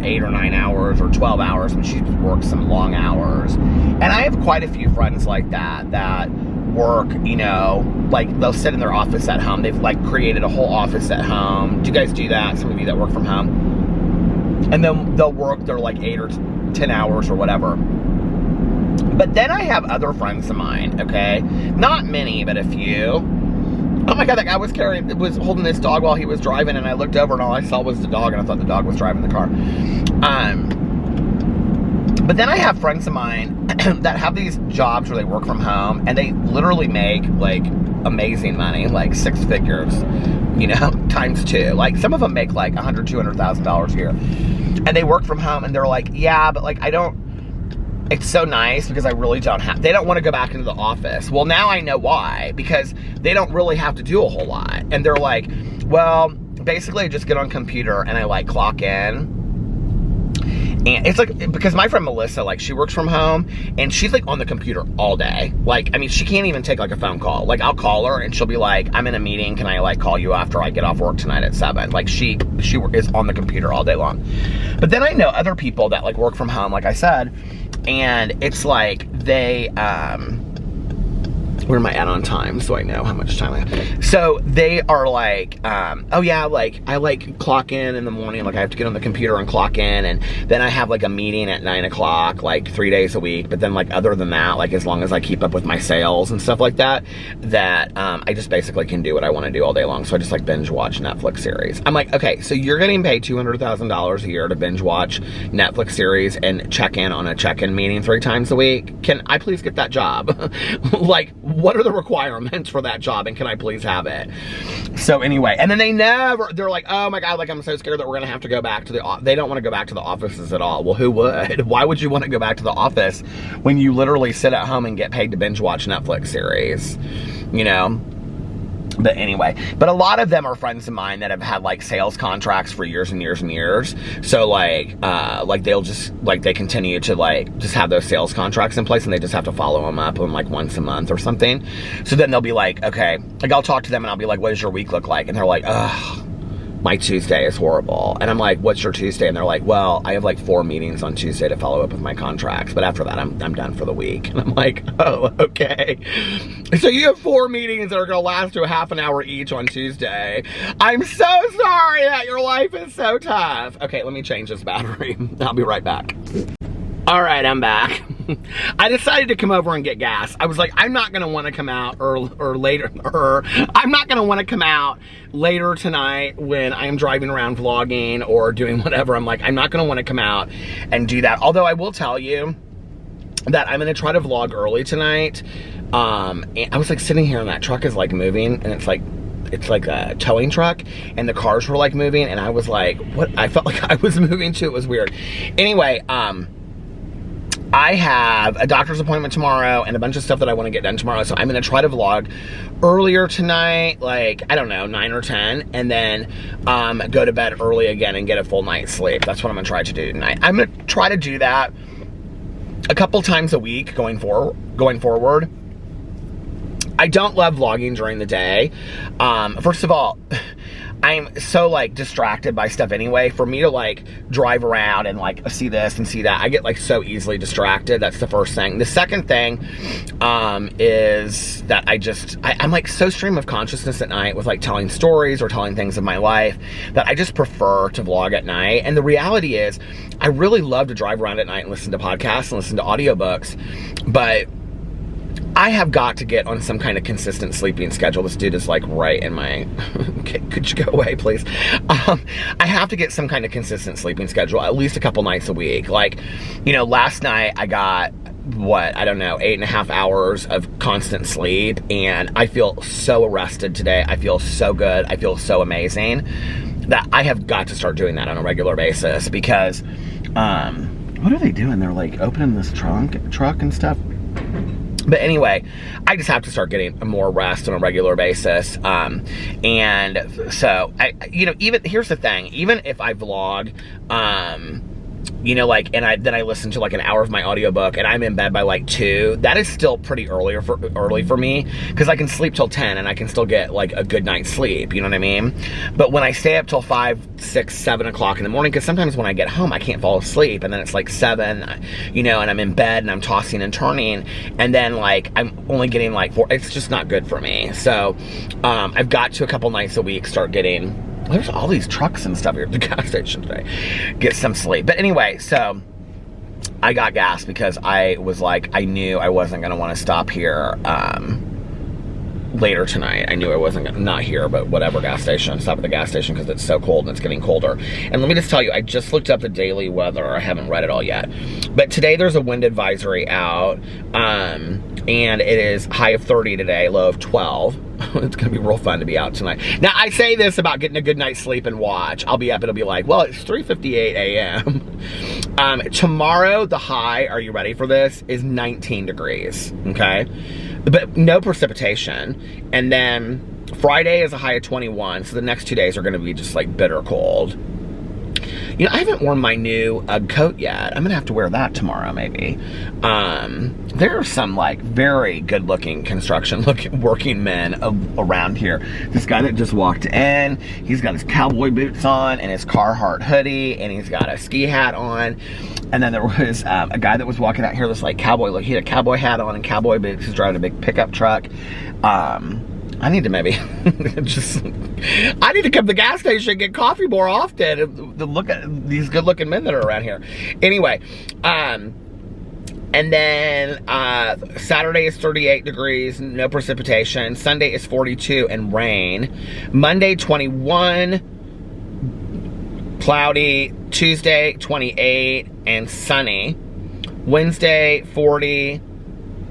8 or 9 hours or 12 hours when she works some long hours. And I have quite a few friends like that work, you know, like they'll sit in their office at home. They've like created a whole office at home. Do you guys do that? Some of you that work from home. And then they'll work their like 8 or 10 hours or whatever. But then I have other friends of mine, okay? Not many, but a few. Oh my God, that guy was holding this dog while he was driving, and I looked over and all I saw was the dog, and I thought the dog was driving the car. But then I have friends of mine that have these jobs where they work from home, and they literally make like amazing money, like 6 figures, you know, times 2. Like some of them make like $100,000, $200,000 a year, and they work from home, and they're like, yeah, but like it's so nice because I really they don't want to go back into the office. Well, now I know why, because they don't really have to do a whole lot. And they're like, well, basically I just get on computer and I like clock in. And it's like, because my friend Melissa, like she works from home and she's like on the computer all day. Like, I mean, she can't even take like a phone call. Like I'll call her and she'll be like, I'm in a meeting. Can I like call you after I get off work tonight at 7? Like she is on the computer all day long. But then I know other people that like work from home, like I said, and it's like they, where am I at on time so I know how much time I have? So they are like, oh yeah, like I like clock in the morning, like I have to get on the computer and clock in, and then I have like a meeting at 9 o'clock, like 3 days a week. But then like other than that, like as long as I keep up with my sales and stuff like that, I just basically can do what I want to do all day long. So I just like binge watch Netflix series. I'm like, okay, so you're getting paid $200,000 a year to binge watch Netflix series and check in on a check-in meeting 3 times a week. Can I please get that job? Like, what are the requirements for that job, and can I please have it? So anyway, and then they're like, oh my God, like I'm so scared that we're gonna have to go back to they don't want to go back to the offices at all. Well, who would? Why would you want to go back to the office when you literally sit at home and get paid to binge watch Netflix series, you know? But anyway, but a lot of them are friends of mine that have had like sales contracts for years and years and years. So like they'll just like, they continue to like just have those sales contracts in place, and they just have to follow them up on like once a month or something. So then they'll be like, okay, like I'll talk to them and I'll be like, what does your week look like? And they're like, ugh, my Tuesday is horrible. And I'm like, what's your Tuesday? And they're like, well, I have like 4 meetings on Tuesday to follow up with my contracts, but after that I'm done for the week. And I'm like, oh, okay. So you have 4 meetings that are gonna last to a half an hour each on Tuesday. I'm so sorry that your life is so tough. Okay, let me change this battery. I'll be right back. All right, I'm back. I decided to come over and get gas. I was like, I'm not gonna want to come out I'm not gonna want to come out later tonight when I'm driving around vlogging or doing whatever. I'm like, I'm not gonna want to come out and do that. Although I will tell you that I'm gonna try to vlog early tonight. And I was like sitting here and that truck is like moving, and it's like a towing truck, and the cars were like moving, and I was like, what? I felt like I was moving too. It was weird. Anyway, I have a doctor's appointment tomorrow and a bunch of stuff that I want to get done tomorrow. So I'm going to try to vlog earlier tonight, like, I don't know, 9 or 10, and then go to bed early again and get a full night's sleep. That's what I'm going to try to do tonight. I'm going to try to do that a couple times a week going forward. I don't love vlogging during the day. First of all, I'm so like distracted by stuff anyway. For me to like drive around and like see this and see that, I get like so easily distracted. That's the first thing. The second thing is that I'm like so stream of consciousness at night with like telling stories or telling things of my life that I just prefer to vlog at night. And the reality is I really love to drive around at night and listen to podcasts and listen to audiobooks, but I have got to get on some kind of consistent sleeping schedule. This dude is like right in my, okay, could you go away, please? I have to get some kind of consistent sleeping schedule, at least a couple nights a week. Like, you know, last night I got, what, I don't know, 8.5 hours of constant sleep, and I feel so arrested today. I feel so good. I feel so amazing that I have got to start doing that on a regular basis, because, what are they doing? They're like opening this truck and stuff. But anyway, I just have to start getting more rest on a regular basis. And so, you know, even, here's the thing, even if I vlog, you know, like, and then I listen to like an hour of my audiobook, and I'm in bed by like 2. That is still pretty early for me, because I can sleep till 10 and I can still get like a good night's sleep, you know what I mean? But when I stay up till 5, 6, 7 o'clock in the morning, because sometimes when I get home I can't fall asleep, and then it's like 7, you know, and I'm in bed and I'm tossing and turning, and then like I'm only getting like 4. It's just not good for me. So I've got to a couple nights a week start getting. There's all these trucks and stuff here at the gas station today. Get some sleep. But anyway, so I got gas because I was like, I knew I wasn't going to want to stop here later tonight. I knew I wasn't gonna, not here, but whatever gas station. Stop at the gas station because it's so cold and it's getting colder. And let me just tell you, I just looked up the daily weather. I haven't read it all yet. But today there's a wind advisory out. And it is high of 30 today, low of 12. It's gonna be real fun to be out tonight. Now, I say this about getting a good night's sleep and watch. I'll be up, it'll be like, well, it's 3:58 a.m. Tomorrow, the high, are you ready for this, is 19 degrees, okay? But no precipitation. And then Friday is a high of 21, so the next 2 days are gonna be just like bitter cold. You know, I haven't worn my new UGG coat yet. I'm gonna have to wear that tomorrow, maybe. There are some like very good-looking working men around here. This guy that just walked in, he's got his cowboy boots on and his Carhartt hoodie, and he's got a ski hat on. And then there was a guy that was walking out here, this like cowboy look. He had a cowboy hat on and cowboy boots. He's driving a big pickup truck. I need to maybe I need to come to the gas station and get coffee more often to look at these good looking men that are around here. Anyway, and then Saturday is 38 degrees, no precipitation. Sunday is 42 and rain. Monday 21, cloudy. Tuesday 28 and sunny. Wednesday 40.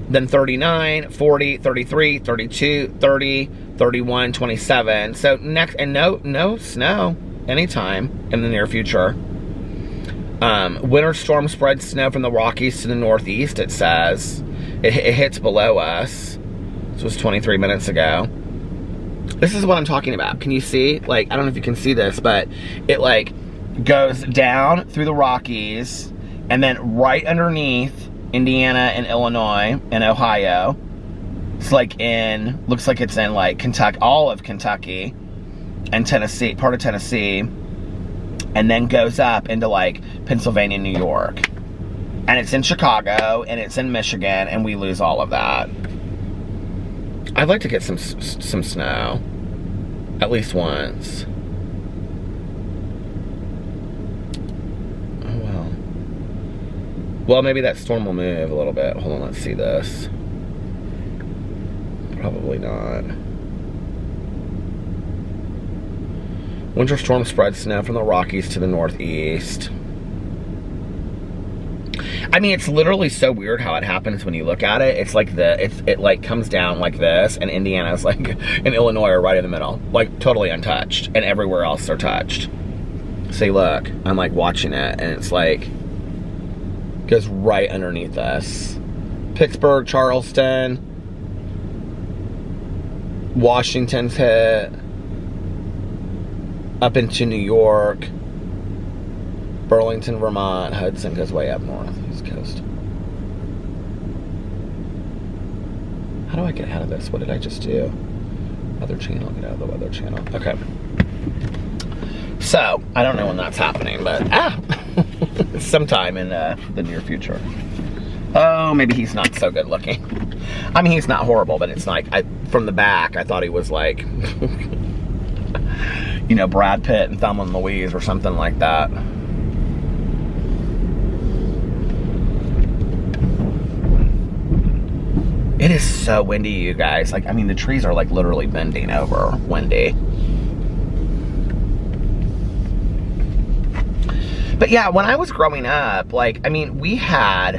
Then 39, 40, 33, 32, 30, 31, 27. So next, and no snow anytime in the near future. Winter storm spreads snow from the Rockies to the northeast, it says. It hits below us. This was 23 minutes ago. This is what I'm talking about. Can you see? Like, I don't know if you can see this, but it like goes down through the Rockies, and then right underneath Indiana and Illinois and Ohio. It's like looks like it's in like Kentucky, all of Kentucky and Tennessee, part of Tennessee, and then goes up into like Pennsylvania, New York. And it's in Chicago and it's in Michigan, and we lose all of that. I'd like to get some snow at least once. Well, maybe that storm will move a little bit. Hold on, let's see this. Probably not. Winter storm spreads snow from the Rockies to the northeast. I mean, it's literally so weird how it happens when you look at it. It's like it like comes down like this, and Indiana's like, and Illinois are right in the middle, like totally untouched, and everywhere else they're touched. See, look, I'm like watching it, and it's like goes right underneath us. Pittsburgh, Charleston, Washington's hit, up into New York, Burlington, Vermont. Hudson goes way up north, East Coast. How do I get out of this? What did I just do? Other channel, get out of the weather channel. Okay. So, I don't know when that's happening, but sometime in the near future. Oh, maybe he's not so good looking. I mean, he's not horrible, but it's like, from the back, I thought he was like, you know, Brad Pitt and Thelma and Louise or something like that. It is so windy, you guys. Like, I mean, the trees are like literally bending over windy. But yeah, when I was growing up, like, I mean, we had,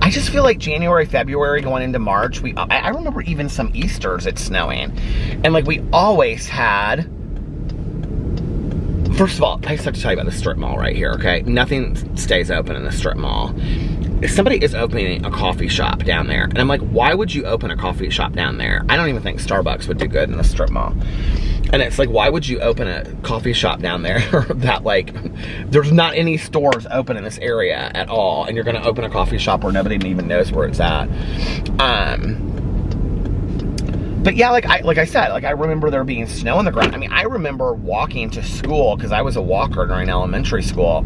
I just feel like January, February, going into March, I remember even some Easters it's snowing. And like, we always had, first of all, I just have to tell you about the strip mall right here, okay? Nothing stays open in the strip mall. If somebody is opening a coffee shop down there, and I'm like, why would you open a coffee shop down there? I don't even think Starbucks would do good in the strip mall. And it's like, why would you open a coffee shop down there that, like, there's not any stores open in this area at all, and you're gonna open a coffee shop where nobody even knows where it's at. But yeah, like I said, like, I remember there being snow on the ground. I mean, I remember walking to school, because I was a walker during elementary school,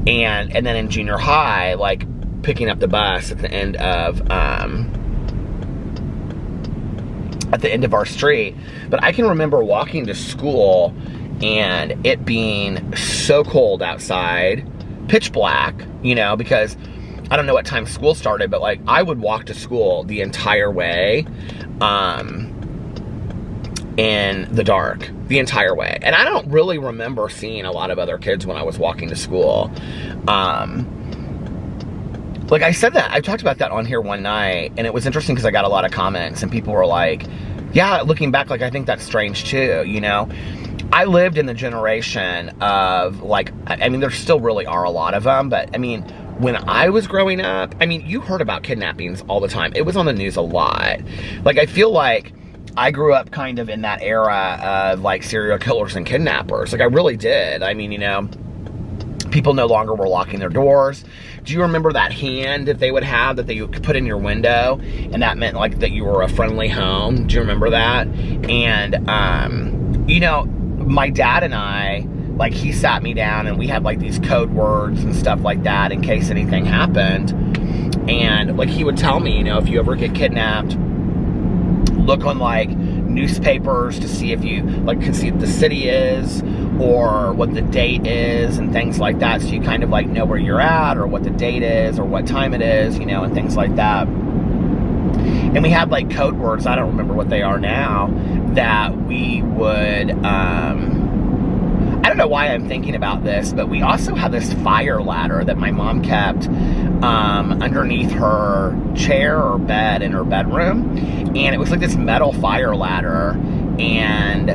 and then in junior high, like, picking up the bus at the end of our street. But I can remember walking to school and it being so cold outside, pitch black, you know, because I don't know what time school started, but, like, I would walk to school the entire way in the dark, the entire way. And I don't really remember seeing a lot of other kids when I was walking to school. Like I said that, I talked about that on here one night, and it was interesting because I got a lot of comments, and people were like, yeah, looking back, like, I think that's strange too, you know? I lived in the generation of, like, I mean, there still really are a lot of them, but, I mean, when I was growing up, I mean, you heard about kidnappings all the time. It was on the news a lot. Like, I feel like I grew up kind of in that era of, like, serial killers and kidnappers. Like, I really did. I mean, you know, people no longer were locking their doors. Do you remember that hand that they would have that they could put in your window, and that meant, like, that you were a friendly home? Do you remember that? And you know, my dad and I, like, he sat me down and we had, like, these code words and stuff like that in case anything happened. And, like, he would tell me, you know, if you ever get kidnapped, look on, like, newspapers to see if you, like, can see what the city is or what the date is and things like that, so you kind of, like, know where you're at or what the date is or what time it is, you know, and things like that. And we had, like, code words, I don't remember what they are now, that we would, I don't know why I'm thinking about this, but we also had this fire ladder that my mom kept underneath her chair or bed in her bedroom. And it was like this metal fire ladder. And,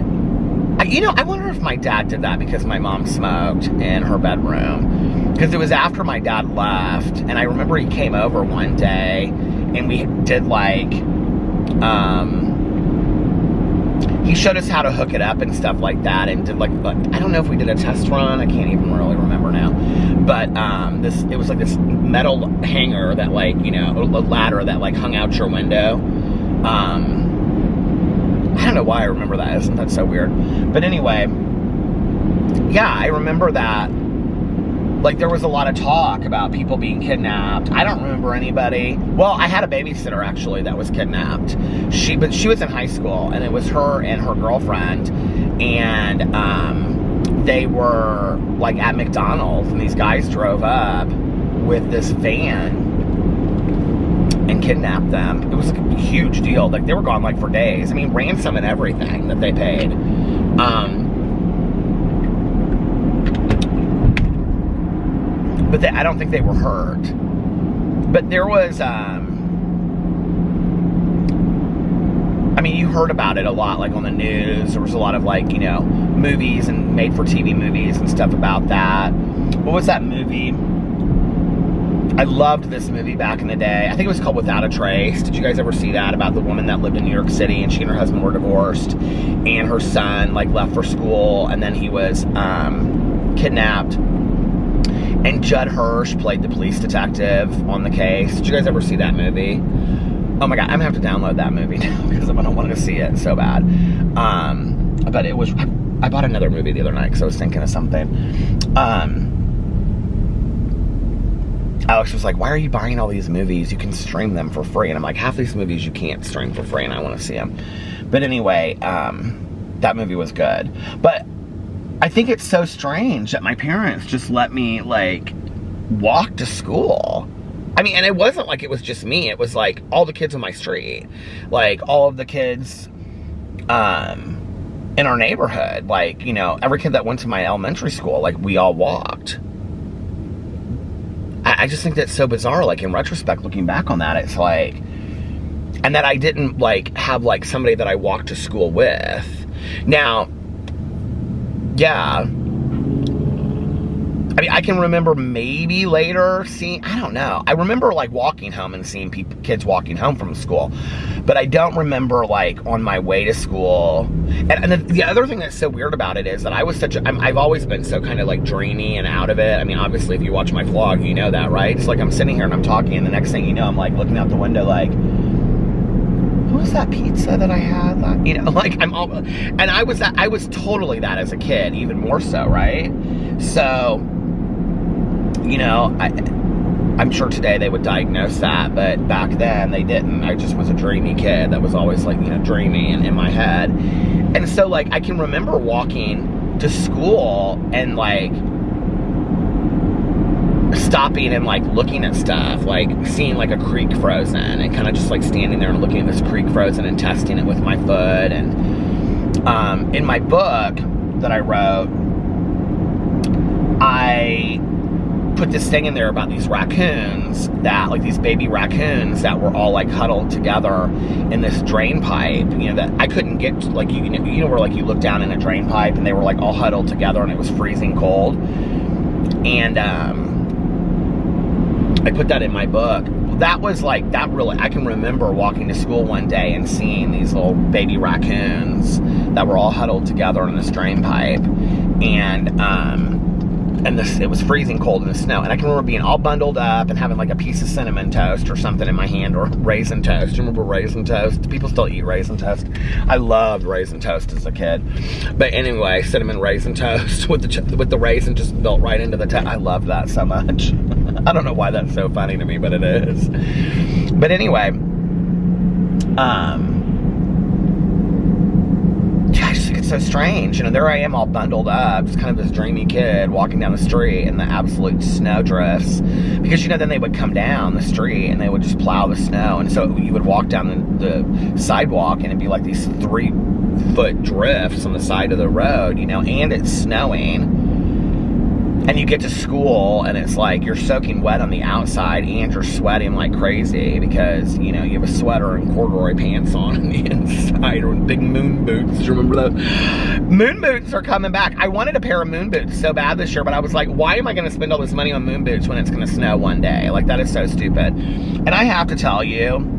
you know, I wonder if my dad did that because my mom smoked in her bedroom. Because it was after my dad left. And I remember he came over one day and we did, like, he showed us how to hook it up and stuff like that, and did, like, I don't know if we did a test run, I can't even really remember now, but it was like this metal hanger that, like, you know, a ladder that, like, hung out your window. I don't know why I remember that, isn't that so weird? But anyway, yeah, I remember that, like, there was a lot of talk about people being kidnapped. I don't remember anybody. Well, I had a babysitter, actually, that was kidnapped. But she was in high school, and it was her and her girlfriend. And they were, like, at McDonald's, and these guys drove up with this van and kidnapped them. It was, like, a huge deal. Like, they were gone, like, for days. I mean, ransom and everything that they paid. But I don't think they were hurt. But there was, I mean, you heard about it a lot, like, on the news. There was a lot of, like, you know, movies and made-for-TV movies and stuff about that. What was that movie? I loved this movie back in the day. I think it was called Without a Trace. Did you guys ever see that? About the woman that lived in New York City, and she and her husband were divorced, and her son, like, left for school, and then he was kidnapped. And Judd Hirsch played the police detective on the case. Did you guys ever see that movie? Oh my God, I'm gonna have to download that movie now because I don't want to see it so bad. But it was, I bought another movie the other night because I was thinking of something. Alex was like, why are you buying all these movies? You can stream them for free. And I'm like, half these movies you can't stream for free and I want to see them. But anyway, that movie was good. But I think it's so strange that my parents just let me, like, walk to school. I mean, and it wasn't like it was just me. It was, like, all the kids on my street. Like, all of the kids in our neighborhood. Like, you know, every kid that went to my elementary school, like, we all walked. I just think that's so bizarre. Like, in retrospect, looking back on that, it's like... And that I didn't, like, have, like, somebody that I walked to school with. Now... Yeah, I mean, mean, I can remember maybe later seeing, I don't know. I remember like walking home and seeing kids walking home from school. But I don't remember like on my way to school. And the other thing that's so weird about it is that I was I've always been so kind of like dreamy and out of it. I mean, obviously if you watch my vlog, you know that, right? It's like I'm sitting here and I'm talking, and the next thing you know, I'm like looking out the window like, what was that pizza that I had? You know, like and I was totally that as a kid, even more so, right? So, you know, I'm sure today they would diagnose that, but back then they didn't. I just was a dreamy kid that was always like, you know, dreamy and in my head. And so like, I can remember walking to school and like stopping and like looking at stuff, like seeing like a creek frozen and kind of just like standing there and looking at this creek frozen and testing it with my foot. And in my book that I wrote, I put this thing in there about these raccoons that, like these baby raccoons that were all like huddled together in this drain pipe, you know, that I couldn't get to, like, you know where like you look down in a drain pipe and they were like all huddled together and it was freezing cold. And I put that in my book. That was like, that really, I can remember walking to school one day and seeing these little baby raccoons that were all huddled together in this drain pipe. And it was freezing cold in the snow. And I can remember being all bundled up and having like a piece of cinnamon toast or something in my hand, or raisin toast. Do you remember raisin toast? Do people still eat raisin toast? I loved raisin toast as a kid. But anyway, cinnamon raisin toast with the raisin just built right into the toast. I love that so much. I don't know why that's so funny to me, but it is. But anyway, yeah, I just think it's so strange. You know, there I am all bundled up, just kind of this dreamy kid walking down the street in the absolute snow drifts. Because, you know, then they would come down the street and they would just plow the snow. And so you would walk down the sidewalk and it'd be like these 3-foot drifts on the side of the road, you know, and it's snowing. And you get to school and it's like you're soaking wet on the outside and you're sweating like crazy because, you know, you have a sweater and corduroy pants on the inside, or big moon boots. Do you remember those? Moon boots are coming back. I wanted a pair of moon boots so bad this year, but I was like, why am I going to spend all this money on moon boots when it's going to snow one day? Like, that is so stupid. And I have to tell you,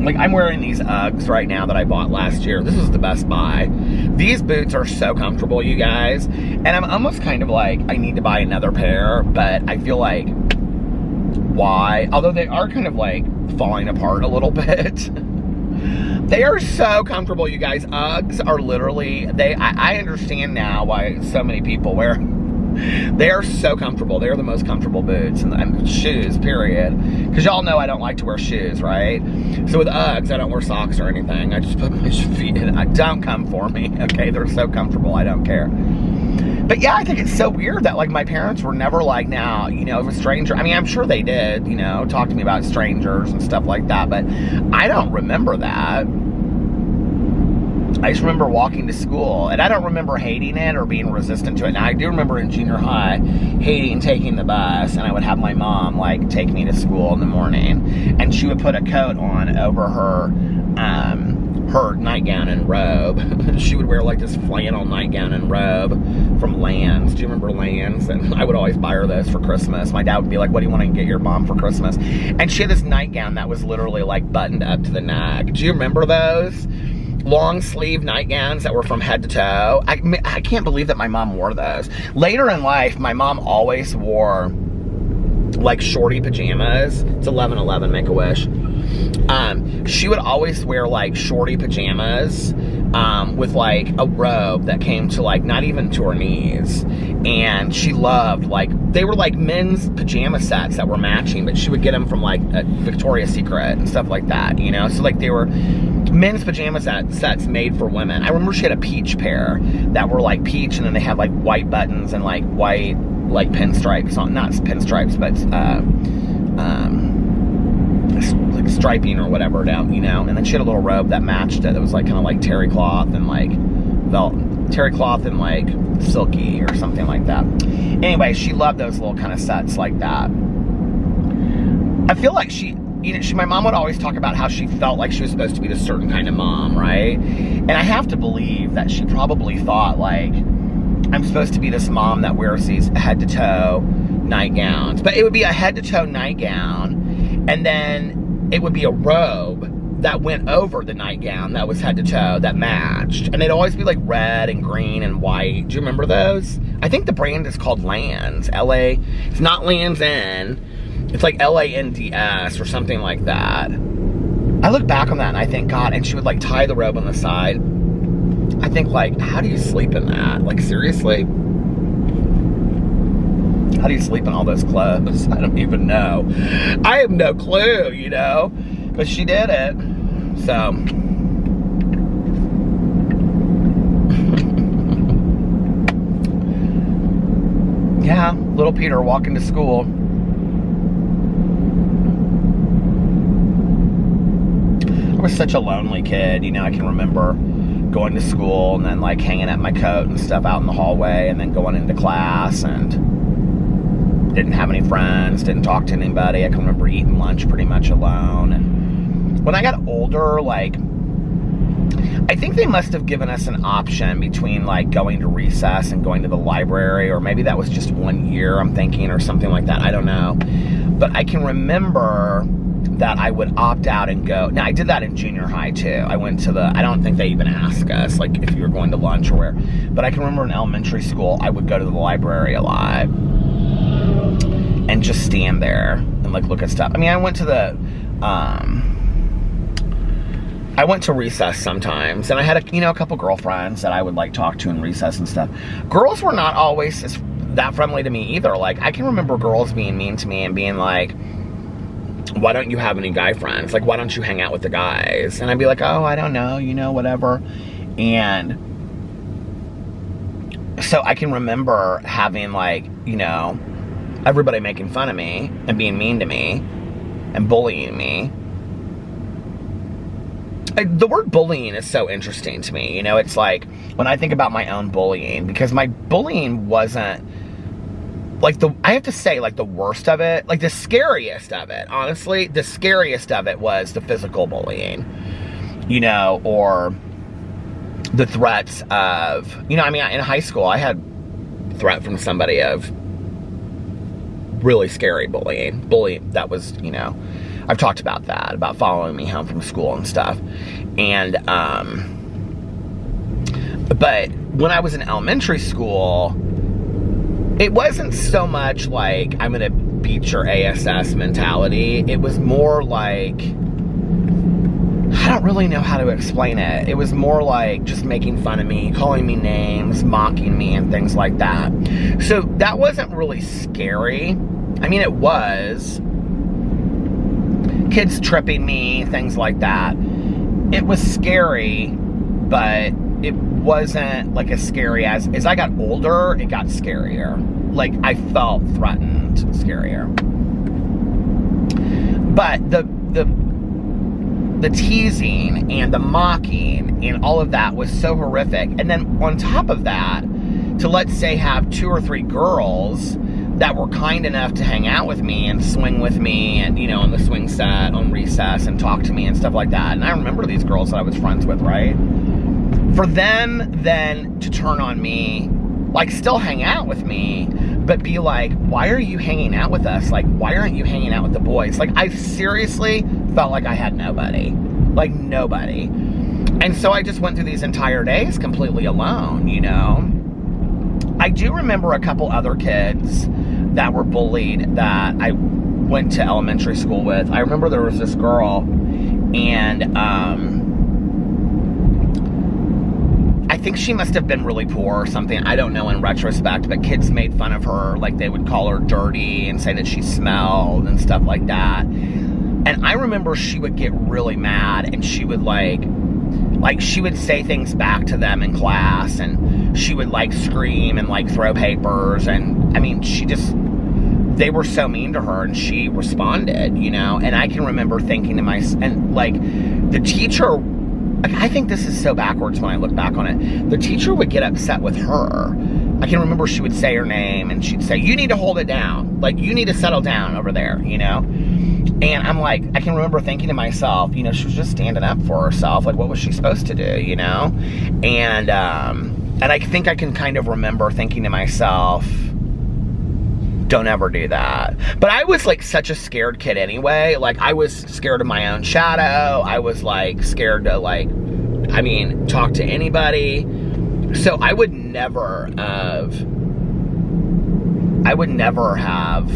like, I'm wearing these Uggs right now that I bought last year. This was the best buy. These boots are so comfortable, you guys. And I'm almost kind of like, I need to buy another pair, but I feel like, why? Although they are kind of like falling apart a little bit. They are so comfortable, you guys. Uggs are literally, I understand now why so many people wear them. They are so comfortable. They are the most comfortable boots and shoes, period. Because y'all know I don't like to wear shoes, right? So with Uggs, I don't wear socks or anything. I just put my feet in. Don't come for me, okay? They're so comfortable, I don't care. But yeah, I think it's so weird that, like, my parents were never like, now, you know, if a stranger, I mean, I'm sure they did, you know, talk to me about strangers and stuff like that, but I don't remember that. I just remember walking to school, and I don't remember hating it or being resistant to it. Now, I do remember in junior high hating taking the bus, and I would have my mom, like, take me to school in the morning, and she would put a coat on over her nightgown and robe. She would wear, like, this flannel nightgown and robe from Lands. Do you remember Lands? And I would always buy her those for Christmas. My dad would be like, what do you want to get your mom for Christmas? And she had this nightgown that was literally, like, buttoned up to the neck. Do you remember those? Long sleeve nightgowns that were from head to toe. I can't believe that my mom wore those. Later in life, my mom always wore like shorty pajamas. It's 11/11, Make-A-Wish. She would always wear like shorty pajamas with like a robe that came to like not even to her knees. And she loved, like, they were like men's pajama sets that were matching, but she would get them from like Victoria's Secret and stuff like that, you know? So like they were men's pajama sets made for women. I remember she had a peach pair that were like peach, and then they had like white buttons and like white like pinstripes on, not pinstripes, but like striping or whatever down, you know. And then she had a little robe that matched it. It was like kind of like terry cloth and like silky or something like that. Anyway, she loved those little kind of sets like that. I feel like my mom would always talk about how she felt like she was supposed to be this certain kind of mom, right? And I have to believe that she probably thought, like, I'm supposed to be this mom that wears these head-to-toe nightgowns. But it would be a head-to-toe nightgown, and then it would be a robe that went over the nightgown that was head-to-toe that matched. And they'd always be like red and green and white. Do you remember those? I think the brand is called Lands. L-A. It's not Lands End. It's like L-A-N-D-S or something like that. I look back on that and I think, God, and she would like tie the robe on the side. I think, like, how do you sleep in that? Like, seriously? How do you sleep in all those clothes? I don't even know. I have no clue, you know? But she did it. So. Yeah, little Peter walking to school. I was such a lonely kid, you know. I can remember going to school and then like hanging up my coat and stuff out in the hallway and then going into class, and didn't have any friends, didn't talk to anybody. I can remember eating lunch pretty much alone. And when I got older, like, I think they must have given us an option between like going to recess and going to the library, or maybe that was just 1 year, I'm thinking, or something like that. I don't know. But I can remember that I would opt out and go. Now, I did that in junior high too. I went to I don't think they even asked us, like, if you were going to lunch or where. But I can remember in elementary school, I would go to the library a lot and just stand there and, like, look at stuff. I mean, I went to recess sometimes, and I had a couple girlfriends that I would, like, talk to in recess and stuff. Girls were not always that friendly to me either. Like, I can remember girls being mean to me and being like, why don't you have any guy friends? Like, why don't you hang out with the guys? And I'd be like, oh, I don't know, whatever. And so I can remember having, like, everybody making fun of me and being mean to me and bullying me. The word bullying is so interesting to me. It's like, when I think about my own bullying, because my bullying wasn't, like, I have to say, like, the worst of it, like, the scariest of it, honestly, the scariest of it was the physical bullying, or the threats of, I mean, in high school, I had threat from somebody of really scary bullying that was, I've talked about that, about following me home from school and stuff. And, but when I was in elementary school, it wasn't so much like, I'm gonna beat your ASS mentality. It was more like, I don't really know how to explain it. It was more like just making fun of me, calling me names, mocking me, and things like that. So that wasn't really scary. I mean, it was. Kids tripping me, things like that. It was scary, but it wasn't like as scary as I got older, it got scarier. Like, I felt threatened, scarier. But the teasing and the mocking and all of that was so horrific. And then on top of that, to, let's say, have 2 or 3 girls that were kind enough to hang out with me and swing with me and, on the swing set, on recess, and talk to me and stuff like that. And I remember these girls that I was friends with, right? For them then to turn on me, like, still hang out with me, but be like, why are you hanging out with us? Like, why aren't you hanging out with the boys? Like, I seriously felt like I had nobody. Like, nobody. And so I just went through these entire days completely alone, I do remember a couple other kids that were bullied that I went to elementary school with. I remember there was this girl, and I think she must have been really poor or something. I don't know in retrospect, but kids made fun of her. Like, they would call her dirty and say that she smelled and stuff like that. And I remember she would get really mad, and she would like she would say things back to them in class, and she would, like, scream and, like, throw papers. And I mean, they were so mean to her, and she responded, and I can remember thinking to myself, and, like, the teacher, like, I think this is so backwards when I look back on it. The teacher would get upset with her. I can remember she would say her name, and she'd say, you need to hold it down. Like, you need to settle down over there, And I'm like, I can remember thinking to myself, she was just standing up for herself. Like, what was she supposed to do, And And I think I can kind of remember thinking to myself, don't ever do that. But I was like such a scared kid anyway. Like, I was scared of my own shadow. I was like scared to like, I mean, talk to anybody. So I would never have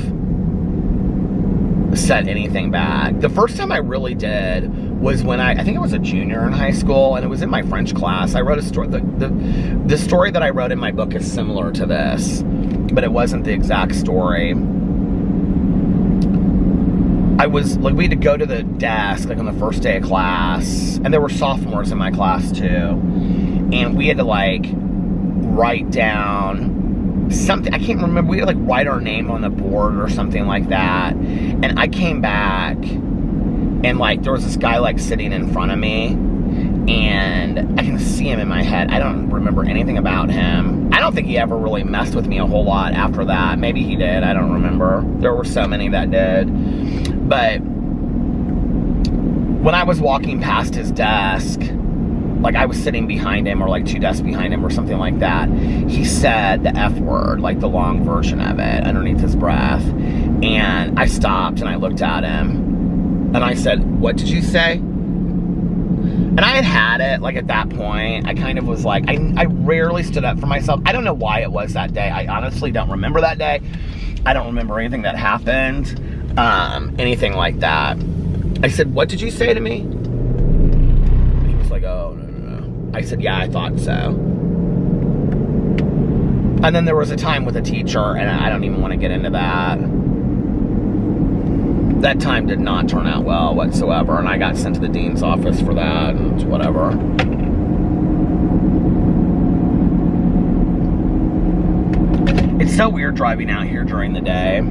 said anything back. The first time I really did was when I think I was a junior in high school, and it was in my French class. I wrote a story. The story that I wrote in my book is similar to this, but it wasn't the exact story. I was like, we had to go to the desk like on the first day of class, and there were sophomores in my class too, and we had to like write down something. I can't remember. We had to like write our name on the board or something like that. And I came back, and like there was this guy like sitting in front of me, and I can see him in my head. I don't remember anything about him. I don't think he ever really messed with me a whole lot after that. Maybe he did. I don't remember. There were so many that did. But when I was walking past his desk, like I was sitting behind him or like 2 desks behind him or something like that, he said the F word, like the long version of it, underneath his breath. And I stopped and I looked at him and I said, "What did you say?" And I had it, like at that point, I kind of was like, I rarely stood up for myself. I don't know why it was that day. I honestly don't remember that day. I don't remember anything that happened, anything like that. I said, "What did you say to me?" And he was like, "Oh, no. I said, "Yeah, I thought so." And then there was a time with a teacher, and I don't even want to get into that. That time did not turn out well whatsoever, and I got sent to the dean's office for that, and whatever. It's so weird driving out here during the day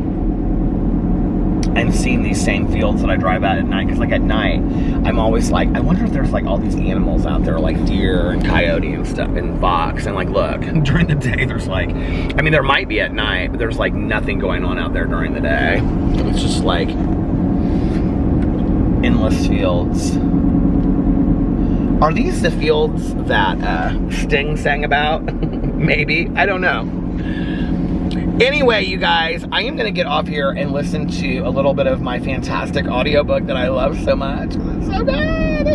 and seeing these same fields that I drive at night, because like at night, I'm always like, I wonder if there's like all these animals out there, like deer and coyote and stuff, and fox, and like look, during the day there's like, I mean there might be at night, but there's like nothing going on out there during the day. It's just like endless fields. Are these the fields that Sting sang about? Maybe, I don't know. Anyway, you guys, I am going to get off here and listen to a little bit of my fantastic audiobook that I love so much. It's so good.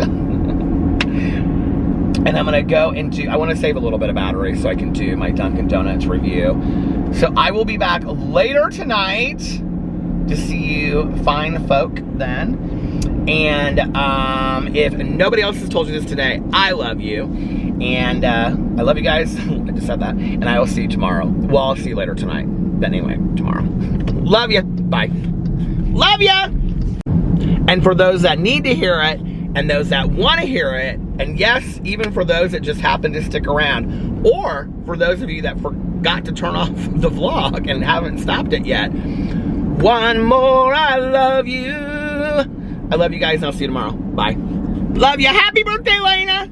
And I'm going to go into, I want to save a little bit of battery so I can do my Dunkin' Donuts review. So I will be back later tonight to see you fine folk then. And if nobody else has told you this today, I love you. And I love you guys. I just said that. And I will see you tomorrow. Well, I'll see you later tonight. But anyway, tomorrow. Love you. Bye. Love ya. And for those that need to hear it, and those that want to hear it, and yes, even for those that just happen to stick around, or for those of you that forgot to turn off the vlog and haven't stopped it yet, one more, I love you. I love you guys, and I'll see you tomorrow. Bye. Love you. Happy birthday, Lena.